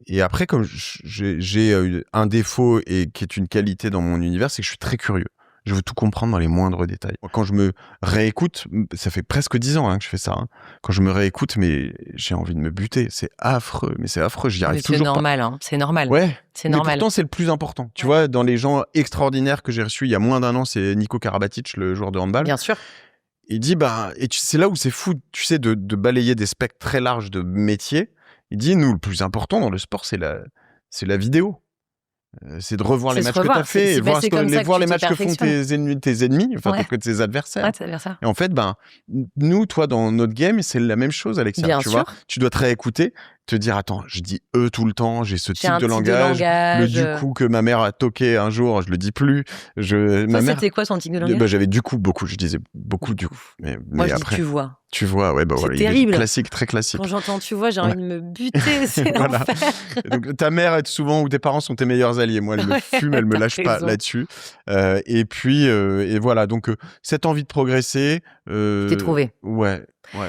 Et après, comme j'ai un défaut et qui est une qualité dans mon univers, c'est que je suis très curieux. Je veux tout comprendre dans les moindres détails. Quand je me réécoute, ça fait presque 10 ans que je fais ça. Quand je me réécoute, mais j'ai envie de me buter. C'est affreux, j'y arrive toujours pas. C'est normal, c'est normal. Ouais, c'est normal. Mais pourtant, c'est le plus important. Tu vois, dans les gens extraordinaires que j'ai reçus il y a moins d'1 an, c'est Nico Karabatic, le joueur de handball. Bien sûr. Il dit, c'est là où c'est fou, tu sais, de balayer des spectres très larges de métiers. Il dit, nous, le plus important dans le sport, c'est la vidéo. C'est de revoir les matchs que tu as fait et voir les matchs que font tes ennemis, enfin tes adversaires. Ouais, tes adversaires. Et en fait, nous, toi, dans notre game, c'est la même chose, Alexia. Bien tu sûr. vois, tu dois te réécouter, te dire, attends, je dis eux tout le temps, j'ai ce type de langage. Le du coup que ma mère a toqué un jour, je le dis plus. C'était quoi son type de langage? J'avais du coup beaucoup, je disais beaucoup du coup. Moi, je après, dis tu vois. Tu vois, ouais, c'est terrible. Classique, très classique. Quand j'entends tu vois, j'ai envie de me buter, c'est l'enfer. Donc, ta mère est souvent, ou tes parents sont tes meilleurs alliés. Moi, elle me fume, elle me lâche pas là-dessus. Et puis, et voilà. Donc, cette envie de progresser. T'es trouvé. Ouais.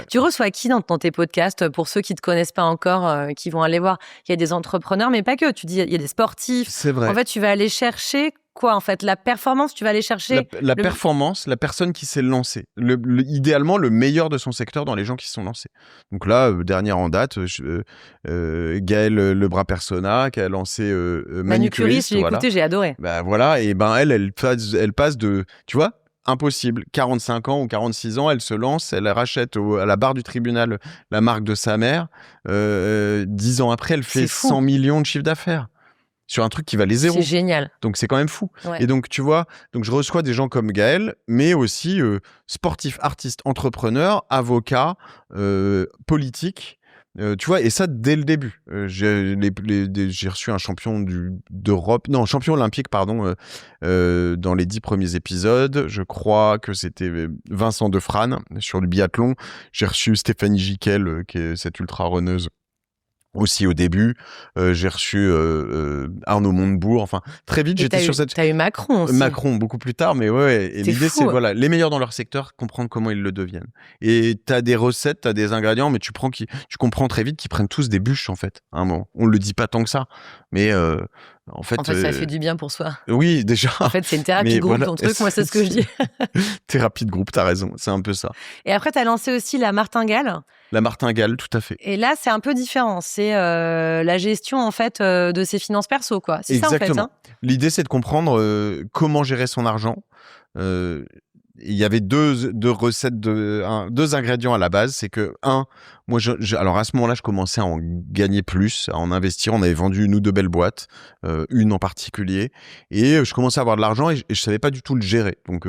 Tu reçois qui dans tes podcasts? Pour ceux qui te connaissent pas encore, qui vont aller voir, il y a des entrepreneurs, mais pas que. Tu dis, il y a des sportifs. C'est vrai. En fait, tu vas aller chercher quoi, en fait? La performance, tu vas aller chercher la performance, la personne qui s'est lancée. Idéalement, le meilleur de son secteur dans les gens qui se sont lancés. Donc là, dernière en date, Gaëlle Lebras Persona, qui a lancé Manucuriste. J'ai écouté, j'ai adoré. Voilà, et elle passe de, tu vois, impossible. 45 ans ou 46 ans, elle se lance, elle rachète à la barre du tribunal la marque de sa mère. 10 ans après, elle fait 100 millions de chiffre d'affaires. Sur un truc qui valait 0. C'est génial. Donc, c'est quand même fou. Ouais. Et donc, tu vois, je reçois des gens comme Gaël, mais aussi sportifs, artistes, entrepreneurs, avocats, politiques. Tu vois, et ça, dès le début. J'ai reçu un champion champion olympique, pardon, dans les 10 premiers épisodes. Je crois que c'était Vincent Defrane sur le biathlon. J'ai reçu Stéphanie Giquel, qui est cette ultra-runneuse Aussi au début, j'ai reçu Arnaud Montebourg. Enfin, très vite, j'étais sur cette... T'as eu Macron aussi. Macron, beaucoup plus tard, mais ouais. Et l'idée, c'est voilà, les meilleurs dans leur secteur, comprendre comment ils le deviennent. Et t'as des recettes, t'as des ingrédients, mais tu comprends très vite qu'ils prennent tous des bûches, en fait. À un moment. On le dit pas tant que ça, mais en fait, ça fait du bien pour soi. Oui, déjà. En fait, c'est une thérapie de groupe, ton truc. Moi, c'est ce que je dis. Thérapie de groupe, t'as raison. C'est un peu ça. Et après, t'as lancé aussi la martingale. La martingale, tout à fait. Et là, c'est un peu différent. C'est la gestion, en fait, de ses finances perso, quoi. C'est exactement. ça, en fait. L'idée, c'est de comprendre comment gérer son argent. Il y avait deux recettes, deux ingrédients à la base. C'est que, moi, alors à ce moment-là, je commençais à en gagner plus, à en investir. On avait vendu une ou deux belles boîtes, une en particulier. Et je commençais à avoir de l'argent et je savais pas du tout le gérer. Donc,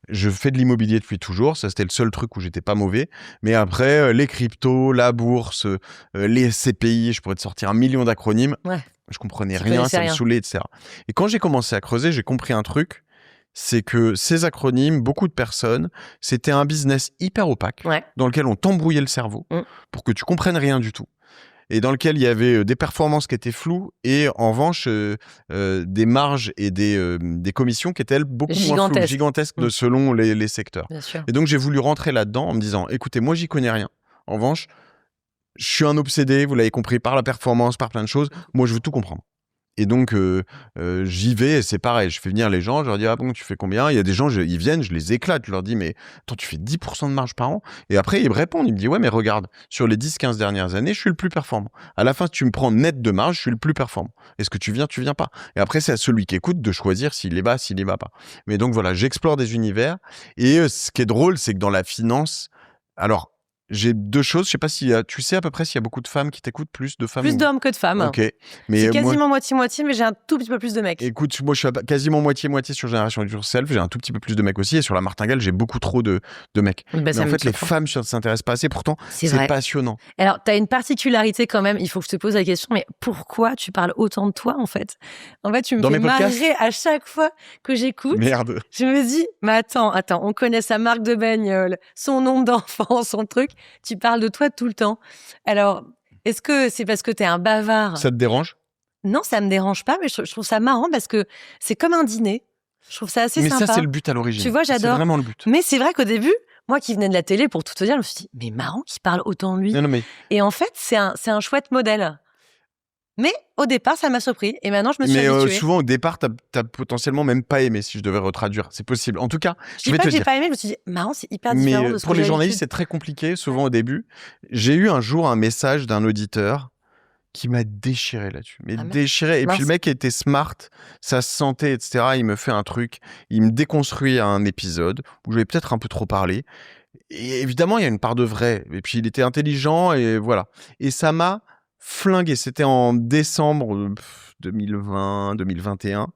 je fais de l'immobilier depuis toujours. Ça, c'était le seul truc où j'étais pas mauvais. Mais après, les cryptos, la bourse, les SCPI, je pourrais te sortir 1 million d'acronymes. Ouais. Je comprenais rien, ça me saoulait, etc. Et quand j'ai commencé à creuser, j'ai compris un truc. C'est que ces acronymes, beaucoup de personnes, c'était un business hyper opaque, dans lequel on t'embrouillait le cerveau pour que tu comprennes rien du tout. Et dans lequel il y avait des performances qui étaient floues et en revanche des marges et des commissions qui étaient elles beaucoup moins floues, gigantesques selon les secteurs. Et donc j'ai voulu rentrer là-dedans en me disant, écoutez, moi j'y connais rien. En revanche, je suis un obsédé, vous l'avez compris, par la performance, par plein de choses. Moi je veux tout comprendre. Et donc, j'y vais et c'est pareil. Je fais venir les gens, je leur dis « Ah bon, tu fais combien ?» Il y a des gens, ils viennent, je les éclate. Je leur dis « Mais attends, tu fais 10% de marge par an ?» Et après, ils me répondent. Ils me disent « Ouais, mais regarde, sur les 10-15 dernières années, je suis le plus performant. À la fin, si tu me prends net de marge, je suis le plus performant. Est-ce que tu viens pas ?» Et après, c'est à celui qui écoute de choisir s'il y va, s'il y va pas. Mais donc, voilà, j'explore des univers. Et ce qui est drôle, c'est que dans la finance... Alors, j'ai deux choses. Je sais pas si tu sais à peu près s'il y a beaucoup de femmes qui t'écoutent, plus de femmes. Plus d'hommes que de femmes. Ok. Mais c'est quasiment moitié-moitié, mais j'ai un tout petit peu plus de mecs. Écoute, moi je suis quasiment moitié-moitié sur Génération Do It Yourself. J'ai un tout petit peu plus de mecs aussi. Et sur la martingale, j'ai beaucoup trop de mecs. Mais en fait, les femmes ne s'intéressent pas assez. Pourtant, c'est passionnant. Alors, tu as une particularité quand même. Il faut que je te pose la question, mais pourquoi tu parles autant de toi en fait ? En fait, tu me fais marrer à chaque fois que j'écoute. Merde. Je me dis, mais attends, on connaît sa marque de bagnole, son nombre d'enfants, son truc. Tu parles de toi tout le temps. Alors, est-ce que c'est parce que t'es un bavard ? Ça te dérange ? Non, ça me dérange pas, mais je trouve ça marrant parce que c'est comme un dîner. Je trouve ça assez sympa. Mais ça, c'est le but à l'origine. Tu vois, j'adore. C'est vraiment le but. Mais c'est vrai qu'au début, moi qui venais de la télé, pour tout te dire, je me suis dit, mais marrant qu'il parle autant de lui. Non, mais... Et en fait, c'est un chouette modèle. Mais au départ, ça m'a surpris. Et maintenant, je me suis habituée. Mais souvent, au départ, t'as potentiellement même pas aimé, si je devais retraduire. C'est possible. En tout cas, je vais te dire. J'ai pas aimé, je me suis dit, marrant, c'est hyper différent de ce que pour les journalistes, c'est très compliqué, souvent au début. J'ai eu un jour un message d'un auditeur qui m'a déchiré là-dessus. Mais déchiré. Et puis le mec était smart, ça se sentait, etc. Il me fait un truc, il me déconstruit un épisode où j'avais peut-être un peu trop parlé. Et évidemment, il y a une part de vrai. Et puis il était intelligent et voilà. Et ça m'a flingué. C'était en décembre 2020, 2021.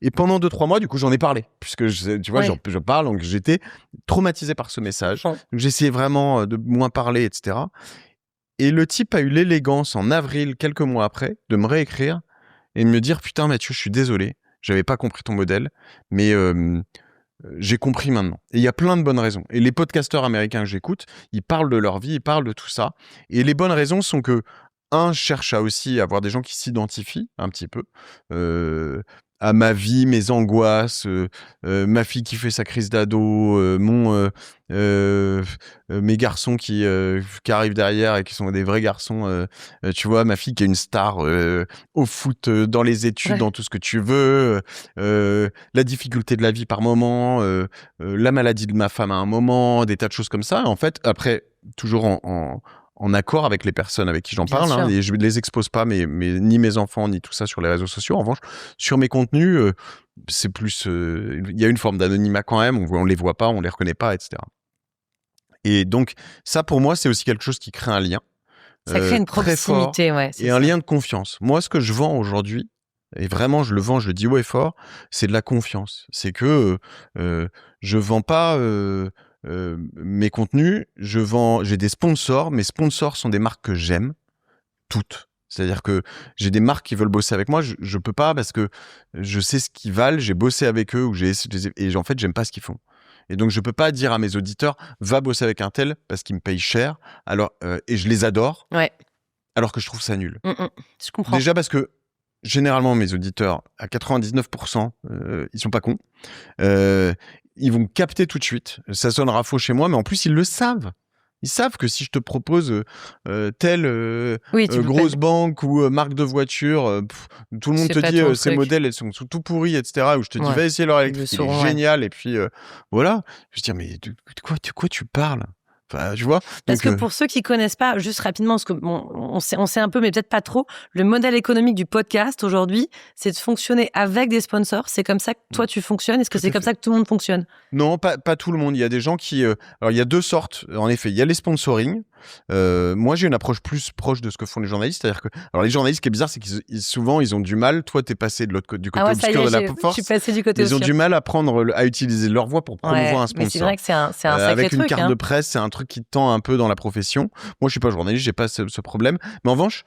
Et pendant 2-3 mois, du coup, j'en ai parlé. Puisque, tu vois, je parle. Donc, j'étais traumatisé par ce message. Donc, j'essayais vraiment de moins parler, etc. Et le type a eu l'élégance, en avril, quelques mois après, de me réécrire et de me dire « Putain, Mathieu, je suis désolé. J'avais pas compris ton modèle. Mais... j'ai compris maintenant. Et il y a plein de bonnes raisons. Et les podcasteurs américains que j'écoute, ils parlent de leur vie, ils parlent de tout ça. Et les bonnes raisons sont que, je cherche à aussi avoir des gens qui s'identifient un petit peu à ma vie, mes angoisses, ma fille qui fait sa crise d'ado, mes garçons qui arrivent derrière et qui sont des vrais garçons. Tu vois, ma fille qui est une star au foot, dans les études, dans tout ce que tu veux. La difficulté de la vie par moment, la maladie de ma femme à un moment, des tas de choses comme ça. En fait, après, toujours en accord avec les personnes avec qui j'en parle, hein, et je ne les expose pas, ni mes enfants, ni tout ça sur les réseaux sociaux. En revanche, sur mes contenus, c'est plus... Il y a une forme d'anonymat quand même, on ne les voit pas, on ne les reconnaît pas, etc. Et donc, ça pour moi, c'est aussi quelque chose qui crée un lien. Ça crée une proximité, et un lien de confiance. Moi, ce que je vends aujourd'hui, et vraiment, je le vends, je le dis haut et fort, c'est de la confiance. C'est que je ne vends pas... mes contenus, j'ai des sponsors. Mes sponsors sont des marques que j'aime, toutes. C'est-à-dire que j'ai des marques qui veulent bosser avec moi, je peux pas parce que je sais ce qu'ils valent, j'ai bossé avec eux et en fait, j'aime pas ce qu'ils font. Et donc, je peux pas dire à mes auditeurs, va bosser avec un tel parce qu'ils me payent cher. Alors, et je les adore. Ouais. alors que je trouve ça nul. Je comprends. Déjà parce que généralement, mes auditeurs, à 99%, ils sont pas cons. Ils vont capter tout de suite. Ça sonnera faux chez moi, mais en plus, ils le savent. Ils savent que si je te propose telle grosse banque ou marque de voiture, tout le monde te dit ces modèles, elles sont tout pourris, etc. Ou je te dis, va essayer leur électrique, il est génial. Et puis voilà. Je veux dire, mais de quoi tu parles? Enfin, tu vois. Parce que pour ceux qui connaissent pas, juste rapidement, parce que on sait un peu, mais peut-être pas trop, le modèle économique du podcast aujourd'hui, c'est de fonctionner avec des sponsors. C'est comme ça que toi tu fonctionnes. Est-ce que c'est comme ça que tout le monde fonctionne? Non, pas tout le monde. Il y a des gens qui. Alors, il y a deux sortes. En effet, il y a les sponsoring. Moi, j'ai une approche plus proche de ce que font les journalistes. C'est-à-dire que, alors, les journalistes, ce qui est bizarre, c'est qu'ils souvent ils ont du mal. Toi, t'es passé de l'autre côté, du côté obscur de la force. Je suis passé du côté obscur. Ils ont du mal à utiliser leur voix pour promouvoir un sponsor. Mais c'est vrai que c'est un sacré avec truc. Une carte de presse, c'est un truc qui tend un peu dans la profession. Moi, je suis pas journaliste, j'ai pas ce problème. Mais en revanche,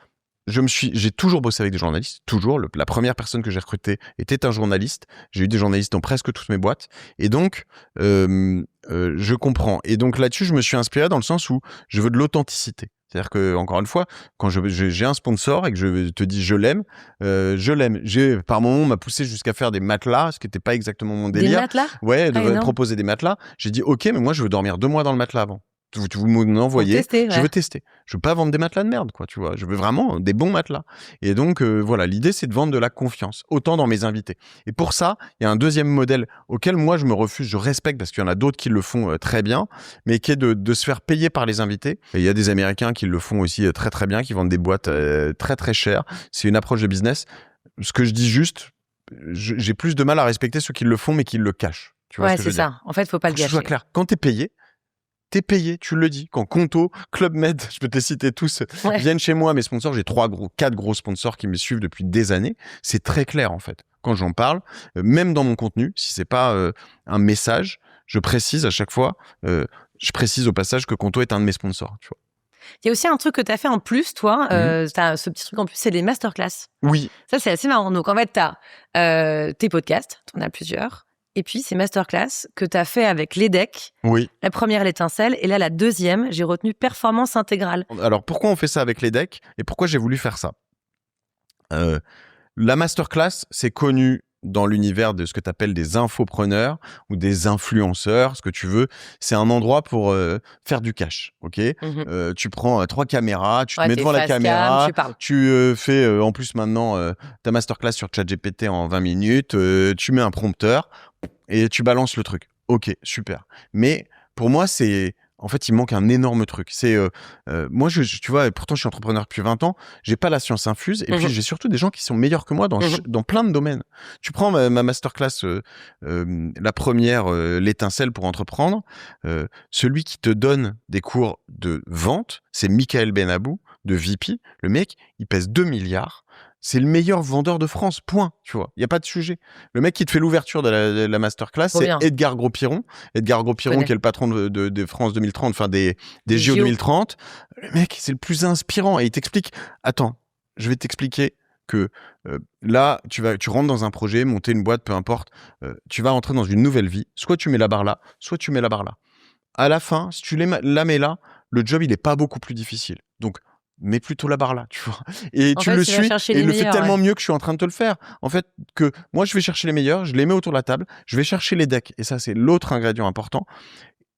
j'ai toujours bossé avec des journalistes, toujours. La première personne que j'ai recrutée était un journaliste. J'ai eu des journalistes dans presque toutes mes boîtes. Et donc, je comprends. Et donc là-dessus, je me suis inspiré dans le sens où je veux de l'authenticité. C'est-à-dire que, encore une fois, quand j'ai un sponsor et que je te dis je l'aime, je l'aime. Par moment, on m'a poussé jusqu'à faire des matelas, ce qui n'était pas exactement mon délire. Des matelas? Ouais, de proposer des matelas. J'ai dit ok, mais moi, je veux dormir 2 mois dans le matelas avant. Vous m'envoyez, je veux tester. Je veux pas vendre des matelas de merde, quoi, tu vois. Je veux vraiment des bons matelas. Et donc, voilà, l'idée, c'est de vendre de la confiance, autant dans mes invités. Et pour ça, il y a un deuxième modèle auquel moi, je me refuse, je respecte, parce qu'il y en a d'autres qui le font très bien, mais qui est de se faire payer par les invités. Et il y a des Américains qui le font aussi très, très bien, qui vendent des boîtes très, très chères. C'est une approche de business. Ce que je dis juste, j'ai plus de mal à respecter ceux qui le font, mais qui le cachent. Tu vois ce que je veux dire ? En fait, faut pas le gâcher. Que ce soit clair. Quand t'es payé, tu le dis. Quand Conto, Club Med, je peux te citer tous, viennent chez moi, mes sponsors, j'ai 4 gros sponsors qui me suivent depuis des années. C'est très clair, en fait. Quand j'en parle, même dans mon contenu, si c'est pas un message, je précise à chaque fois, je précise au passage que Conto est un de mes sponsors, tu vois. Il y a aussi un truc que tu as fait en plus, toi. T'as ce petit truc en plus, c'est les masterclass. Oui. Ça, c'est assez marrant. Donc, en fait, t'as tes podcasts, t'en as plusieurs. Et puis, ces masterclass que tu as fait avec l'EDEC. Oui. La première, l'étincelle. Et là, la deuxième, j'ai retenu performance intégrale. Alors, pourquoi on fait ça avec l'EDEC et pourquoi j'ai voulu faire ça ? La masterclass, c'est connu dans l'univers de ce que tu appelles des infopreneurs ou des influenceurs, ce que tu veux. C'est un endroit pour faire du cash, ok ? Tu prends 3 caméras, tu te mets devant la caméra, tu fais en plus maintenant ta masterclass sur ChatGPT en 20 minutes, tu mets un prompteur et tu balances le truc. Ok, super. Mais pour moi, en fait, il manque un énorme truc. C'est moi, tu vois, pourtant je suis entrepreneur depuis 20 ans, j'ai pas la science infuse, et puis j'ai surtout des gens qui sont meilleurs que moi dans plein de domaines. Tu prends ma masterclass, la première, l'étincelle pour entreprendre, celui qui te donne des cours de vente, c'est Michael Benabou de VP. Le mec, il pèse 2 milliards. C'est le meilleur vendeur de France, point, tu vois. Il n'y a pas de sujet. Le mec qui te fait l'ouverture de la masterclass, c'est Edgar Gros-Piron. Edgar Gros-Piron, qui est le patron de France 2030, enfin des JO 2030. Le mec, c'est le plus inspirant. Et il t'explique, attends, je vais t'expliquer que là, tu rentres dans un projet, monter une boîte, peu importe. Tu vas entrer dans une nouvelle vie. Soit tu mets la barre là, soit tu mets la barre là. À la fin, si tu la mets là, le job, il n'est pas beaucoup plus difficile. Donc, mets plutôt la barre là, tu vois. Et tu le suis, et il le fait tellement mieux que je suis en train de te le faire. En fait, que moi, je vais chercher les meilleurs, je les mets autour de la table, je vais chercher les decks. Et ça, c'est l'autre ingrédient important.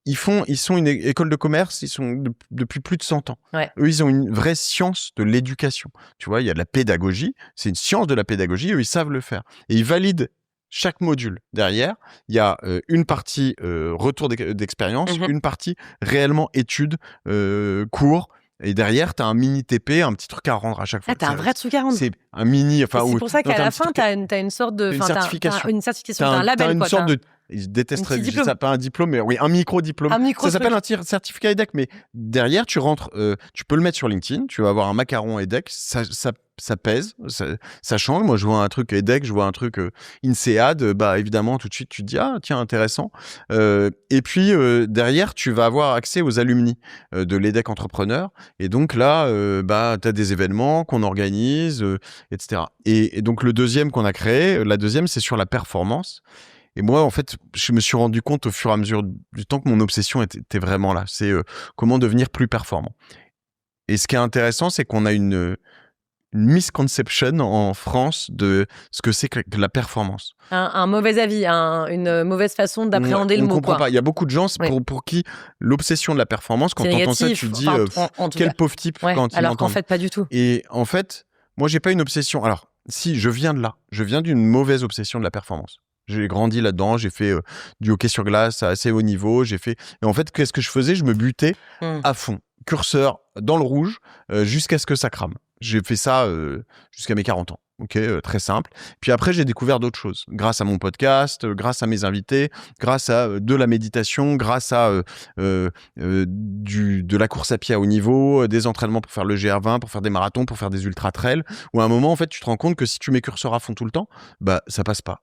Ils sont une école de commerce, ils sont depuis plus de 100 ans. Ouais. Eux, ils ont une vraie science de l'éducation. Tu vois, il y a de la pédagogie, c'est une science de la pédagogie, eux, ils savent le faire. Et ils valident chaque module. Derrière, il y a une partie retour d'expérience, une partie réellement études, cours. Et derrière, tu as un mini TP, un petit truc à rendre à chaque fois. Ah, tu as un vrai truc à rendre. C'est un mini... c'est pour ça qu'à la fin, tu as une sorte de... Une certification. Une certification, tu as un label. Tu as une sorte de... Je détesterais, je dis ça, pas un diplôme, mais oui, un micro-diplôme. Ça s'appelle un certificat EDEC, mais derrière, tu rentres, tu peux le mettre sur LinkedIn, tu vas avoir un macaron EDEC, ça pèse, ça change. Moi, je vois un truc EDEC, je vois un truc INSEAD, bah évidemment, tout de suite, tu te dis, ah, tiens, intéressant. Et puis, derrière, tu vas avoir accès aux alumni de l'EDEC Entrepreneur. Et donc là, bah, tu as des événements qu'on organise, etc. Et donc, le deuxième qu'on a créé, la deuxième, c'est sur la performance. Et moi, en fait, je me suis rendu compte au fur et à mesure du temps que mon obsession était vraiment là. C'est comment devenir plus performant. Et ce qui est intéressant, c'est qu'on a une misconception en France de ce que c'est que la performance. Un mauvais avis, une mauvaise façon d'appréhender le mot. On comprend quoi. pas. Il y a beaucoup de gens Oui. pour qui l'obsession de la performance, quand tu entends ça, tu te dis quel pauvre type Ouais, quand il alors entend. qu'en fait, pas du tout. Et en fait, moi, j'ai pas une obsession. Alors, si, je viens de là. Je viens d'une mauvaise obsession de la performance. J'ai grandi là-dedans, j'ai fait du hockey sur glace à assez haut niveau. Et en fait, qu'est-ce que je faisais ? Je me butais à fond. Curseur dans le rouge jusqu'à ce que ça crame. J'ai fait ça jusqu'à mes 40 ans. Ok, très simple. Puis après, j'ai découvert d'autres choses. Grâce à mon podcast, grâce à mes invités, grâce à de la méditation, grâce à de la course à pied à haut niveau, des entraînements pour faire le GR20, pour faire des marathons, pour faire des ultra-trails, où à un moment, en fait, tu te rends compte que si tu mets curseur à fond tout le temps, bah, ça passe pas.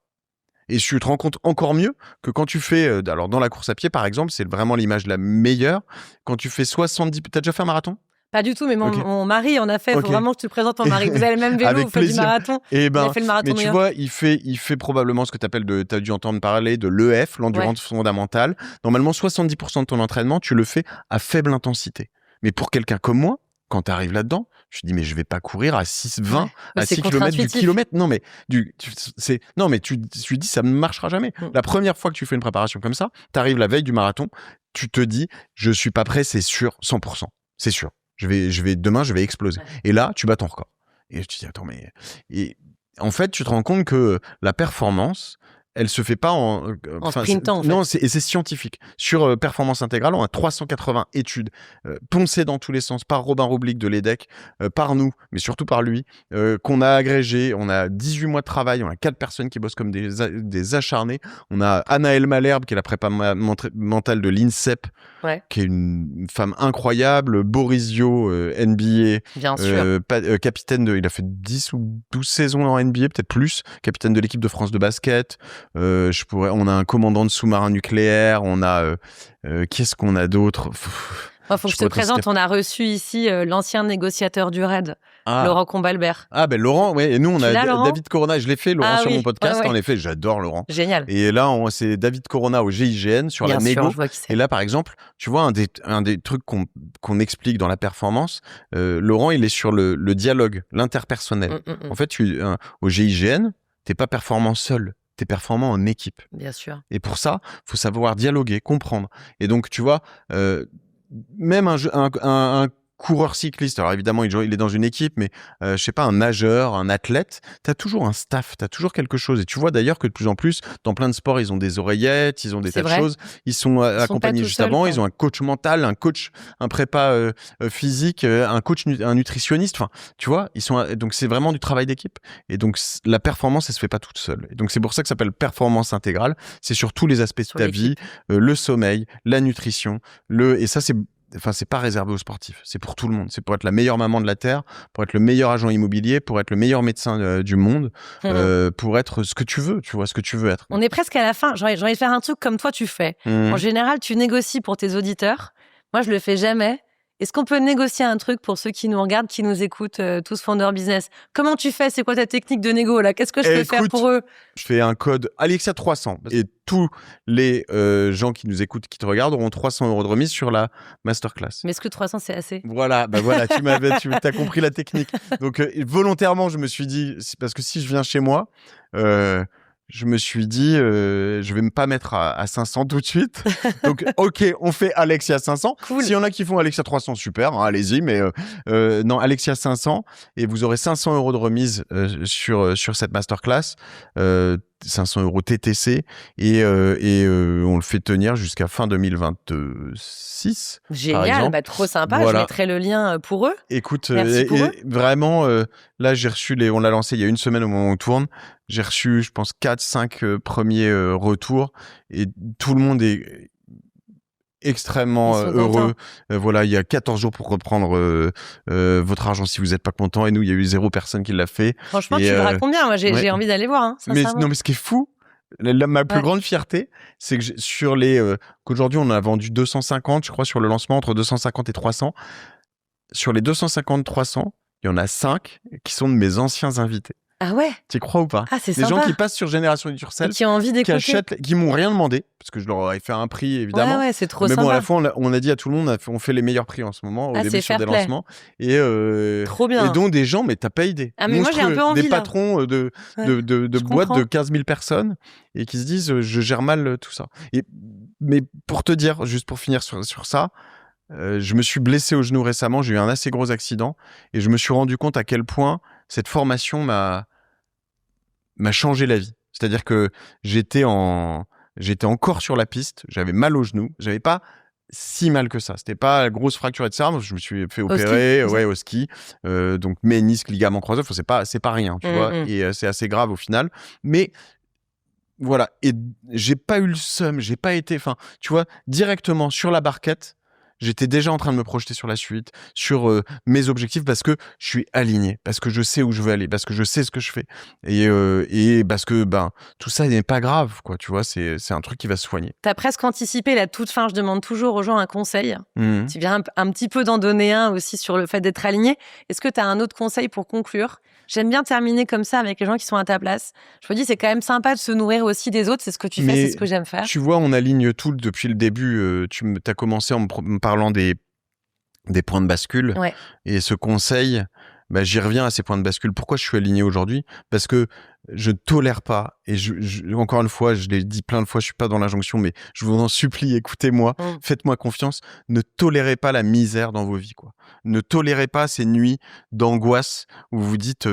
Et tu te rends compte encore mieux que quand tu fais, alors dans la course à pied, par exemple, c'est vraiment l'image la meilleure. Quand tu fais 70, t'as déjà fait un marathon ? Pas du tout, mais mon mari en a fait. Il faut vraiment que je te présente mon mari. Vous avez le même vélo, Avec vous faites du marathon. Et ben, il a fait le marathon mais tu vois, il fait probablement ce que t'as dû entendre parler de l'EF, l'endurance fondamentale. Normalement, 70% de ton entraînement, tu le fais à faible intensité. Mais pour quelqu'un comme moi, quand tu arrives là-dedans, je te dis, mais je vais pas courir à 6,20, à 6 km du kilomètre. Non, mais tu dis, ça ne marchera jamais. La première fois que tu fais une préparation comme ça, tu arrives la veille du marathon, tu te dis, je suis pas prêt, c'est sûr, 100%. C'est sûr. Demain, je vais exploser. Et là, tu bats ton record. Et je te dis, attends, mais. Et en fait, tu te rends compte que la performance, elle se fait pas en sprintant. Non, c'est scientifique. Sur Performance Intégrale, on a 380 études poncées dans tous les sens par Robin Roblick de l'EDEC, par nous, mais surtout par lui, qu'on a agrégé. On a 18 mois de travail, on a 4 personnes qui bossent comme des acharnés. On a Anaëlle Malherbe, qui est la prépa mentale de l'INSEP, qui est une femme incroyable. Borisio, NBA, bien sûr. Capitaine il a fait 10 ou 12 saisons en NBA, peut-être plus, capitaine de l'équipe de France de basket. On a un commandant de sous-marin nucléaire, on a qui est-ce qu'on a d'autre? Faut que je te présente, on a reçu ici l'ancien négociateur du RAID, Laurent Combalbert. Ah ben Laurent, ouais, et nous on a David Corona, je l'ai fait Laurent sur mon podcast, en effet, j'adore Laurent. Génial. Et là c'est David Corona au GIGN sur la négo. Et là par exemple, tu vois un des trucs qu'on explique dans la performance, Laurent, il est sur le dialogue, l'interpersonnel. En fait, au GIGN, t'es pas performant seul. T'es performant en équipe. Bien sûr. Et pour ça, faut savoir dialoguer, comprendre. Et donc, tu vois, même un coureur cycliste, alors évidemment, il est dans une équipe, mais je sais pas, un nageur, un athlète, t'as toujours un staff, t'as toujours quelque chose. Et tu vois d'ailleurs que de plus en plus, dans plein de sports, ils ont des oreillettes, ils ont des tas de choses. Ils sont accompagnés juste avant, ils ont un coach mental, un prépa physique, un nutritionniste. Enfin, tu vois, donc c'est vraiment du travail d'équipe. Et donc la performance, elle se fait pas toute seule. Et donc c'est pour ça que ça s'appelle performance intégrale. C'est sur tous les aspects de ta vie, le sommeil, la nutrition, et ça c'est pas réservé aux sportifs, c'est pour tout le monde. C'est pour être la meilleure maman de la Terre, pour être le meilleur agent immobilier, pour être le meilleur médecin du monde, pour être ce que tu veux, tu vois, ce que tu veux être. On est presque à la fin. J'ai envie de faire un truc comme toi tu fais. En général, tu négocies pour tes auditeurs. Moi, je le fais jamais. Est-ce qu'on peut négocier un truc pour ceux qui nous regardent, qui nous écoutent, tous Founder Business? Comment tu fais? C'est quoi ta technique de négo là? Qu'est-ce que je peux faire pour eux? Je fais un code Alexia 300 et tous les gens qui nous écoutent, qui te regardent, auront 300 € de remise sur la masterclass. Mais est-ce que 300 c'est assez? Voilà, tu as compris la technique. Donc volontairement, je me suis dit, parce que si je viens chez moi, je me suis dit, je vais pas mettre à 500 tout de suite. Donc, ok, on fait Alexia 500. Cool. S'il y en a qui font Alexia 300, super, hein, allez-y. Mais non, Alexia 500 et vous aurez 500 € de remise sur cette masterclass. 500 € TTC et on le fait tenir jusqu'à fin 2026. Génial, trop sympa. Voilà. Je mettrai le lien pour eux. Écoute, eux. vraiment, là j'ai reçu on l'a lancé il y a une semaine au moment où on tourne. J'ai reçu, je pense, 4-5 premiers retours et tout le monde est extrêmement heureux. Voilà, il y a 14 jours pour reprendre votre argent si vous n'êtes pas content. Et nous, il y a eu 0 personne qui l'a fait. Franchement, tu le racontes bien. Moi, j'ai envie d'aller voir. Mais ce qui est fou, ma plus grande fierté, c'est que qu'aujourd'hui, on a vendu 250, je crois, sur le lancement, entre 250 et 300. Sur les 250-300, il y en a 5 qui sont de mes anciens invités. Ah ouais? Tu y crois ou pas? Ah, c'est Des sympa. gens qui passent sur Génération It Yourself, qui ont envie d'écouter. qui achètent, qui m'ont rien demandé, parce que je leur ai fait un prix, évidemment. Ouais, c'est trop Mais sympa. bon, à la fois, on a dit à tout le monde, on fait les meilleurs prix en ce moment, au début c'est sur fair des play. lancements. Et, Trop bien. Et dont des gens, mais t'as pas idée. Ah, mais moi, j'ai un peu Monstrueux. envie, Des là. patrons de je boîtes comprends. de 15 000 personnes et qui se disent, je gère mal tout ça. Mais pour te dire, juste pour finir sur ça, je me suis blessé au genou récemment, j'ai eu un assez gros accident et je me suis rendu compte à quel point cette formation m'a changé la vie. C'est-à-dire que j'étais encore sur la piste, j'avais mal au genou, j'avais pas si mal que ça. C'était pas la grosse fracture, etc. Je me suis fait opérer au ski. Donc ménisque, ligament croisé, c'est pas rien, tu vois. Et c'est assez grave au final. Mais voilà. Et j'ai pas eu le seum, j'ai pas été, tu vois, directement sur la barquette. J'étais déjà en train de me projeter sur la suite, sur mes objectifs, parce que je suis aligné, parce que je sais où je veux aller, parce que je sais ce que je fais. Et parce que tout ça n'est pas grave, quoi. Tu vois, c'est un truc qui va se soigner. T'as presque anticipé la toute fin. Je demande toujours aux gens un conseil. Mmh. Tu viens un petit peu d'en donner un aussi sur le fait d'être aligné. Est-ce que tu as un autre conseil pour conclure? J'aime bien terminer comme ça avec les gens qui sont à ta place. Je me dis, c'est quand même sympa de se nourrir aussi des autres. C'est ce que tu fais, c'est ce que j'aime faire. Tu vois, on aligne tout depuis le début. Tu as commencé en me parlant des points de bascule. Ouais. Et ce conseil, j'y reviens à ces points de bascule. Pourquoi je suis aligné aujourd'hui? Parce que je ne tolère pas, et encore une fois, je l'ai dit plein de fois, je suis pas dans l'injonction, mais je vous en supplie, écoutez-moi, faites-moi confiance, ne tolérez pas la misère dans vos vies, quoi. Ne tolérez pas ces nuits d'angoisse où vous dites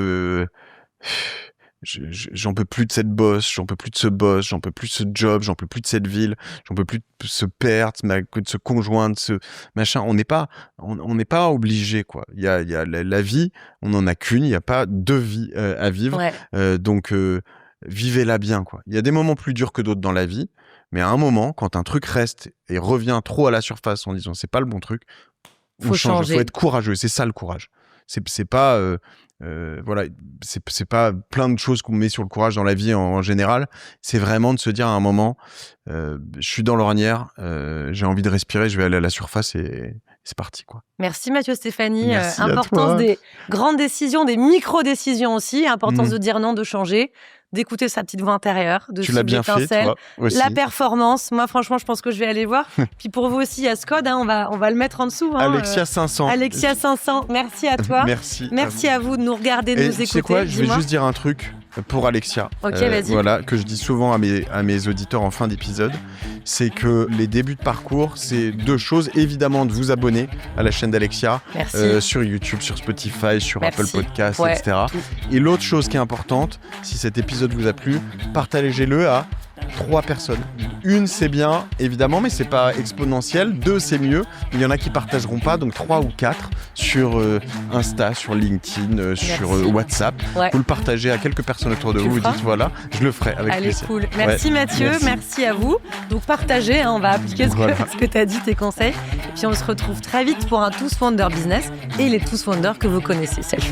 j'en peux plus de cette boss, j'en peux plus de ce boss, j'en peux plus de ce job, j'en peux plus de cette ville, j'en peux plus de ce père, de ce conjoint, de ce machin. On n'est pas obligé, quoi. Il y a la vie, on en a qu'une, il n'y a pas deux vies à vivre. Ouais. Donc vivez-la bien, quoi. Il y a des moments plus durs que d'autres dans la vie, mais à un moment, quand un truc reste et revient trop à la surface en disant c'est pas le bon truc, faut changer. Faut être courageux. C'est ça le courage. C'est pas voilà, c'est pas plein de choses qu'on met sur le courage dans la vie en général. C'est vraiment de se dire à un moment, je suis dans l'ornière, j'ai envie de respirer, je vais aller à la surface et c'est parti, quoi. Merci Mathieu Stéphanie. Merci importance des grandes décisions, des micro-décisions aussi. Importance de dire non, de changer, d'écouter sa petite voix intérieure, de suivre l'étincelle. Toi aussi. La performance. Moi, franchement, je pense que je vais aller voir. Puis pour vous aussi, il y a Scode, on va le mettre en dessous. Alexia 500. Alexia 500. Merci à toi. Merci à vous de nous regarder, de nous écouter. Tu sais quoi, je vais juste dire un truc pour Alexia. Ok, vas-y. Voilà, que je dis souvent à mes auditeurs en fin d'épisode. C'est que les débuts de parcours, c'est deux choses. Évidemment, de vous abonner à la chaîne d'Alexia. Sur YouTube, sur Spotify, sur Apple Podcasts, etc. Et l'autre chose qui est importante, si cet épisode vous a plu, partagez-le à 3 personnes. Une, c'est bien, évidemment, mais c'est pas exponentiel. 2, c'est mieux. Il y en a qui partageront pas, donc 3 ou 4 sur Insta, sur LinkedIn, sur WhatsApp. Vous le partagez à quelques personnes autour de vous. Vous dites voilà, je le ferai avec plaisir. Allez, cool. Merci Mathieu, merci à vous. Donc partagez, on va appliquer ce que tu as dit, tes conseils. Et puis on se retrouve très vite pour un Tous Founder Business et les Tous Founders que vous connaissez. Salut.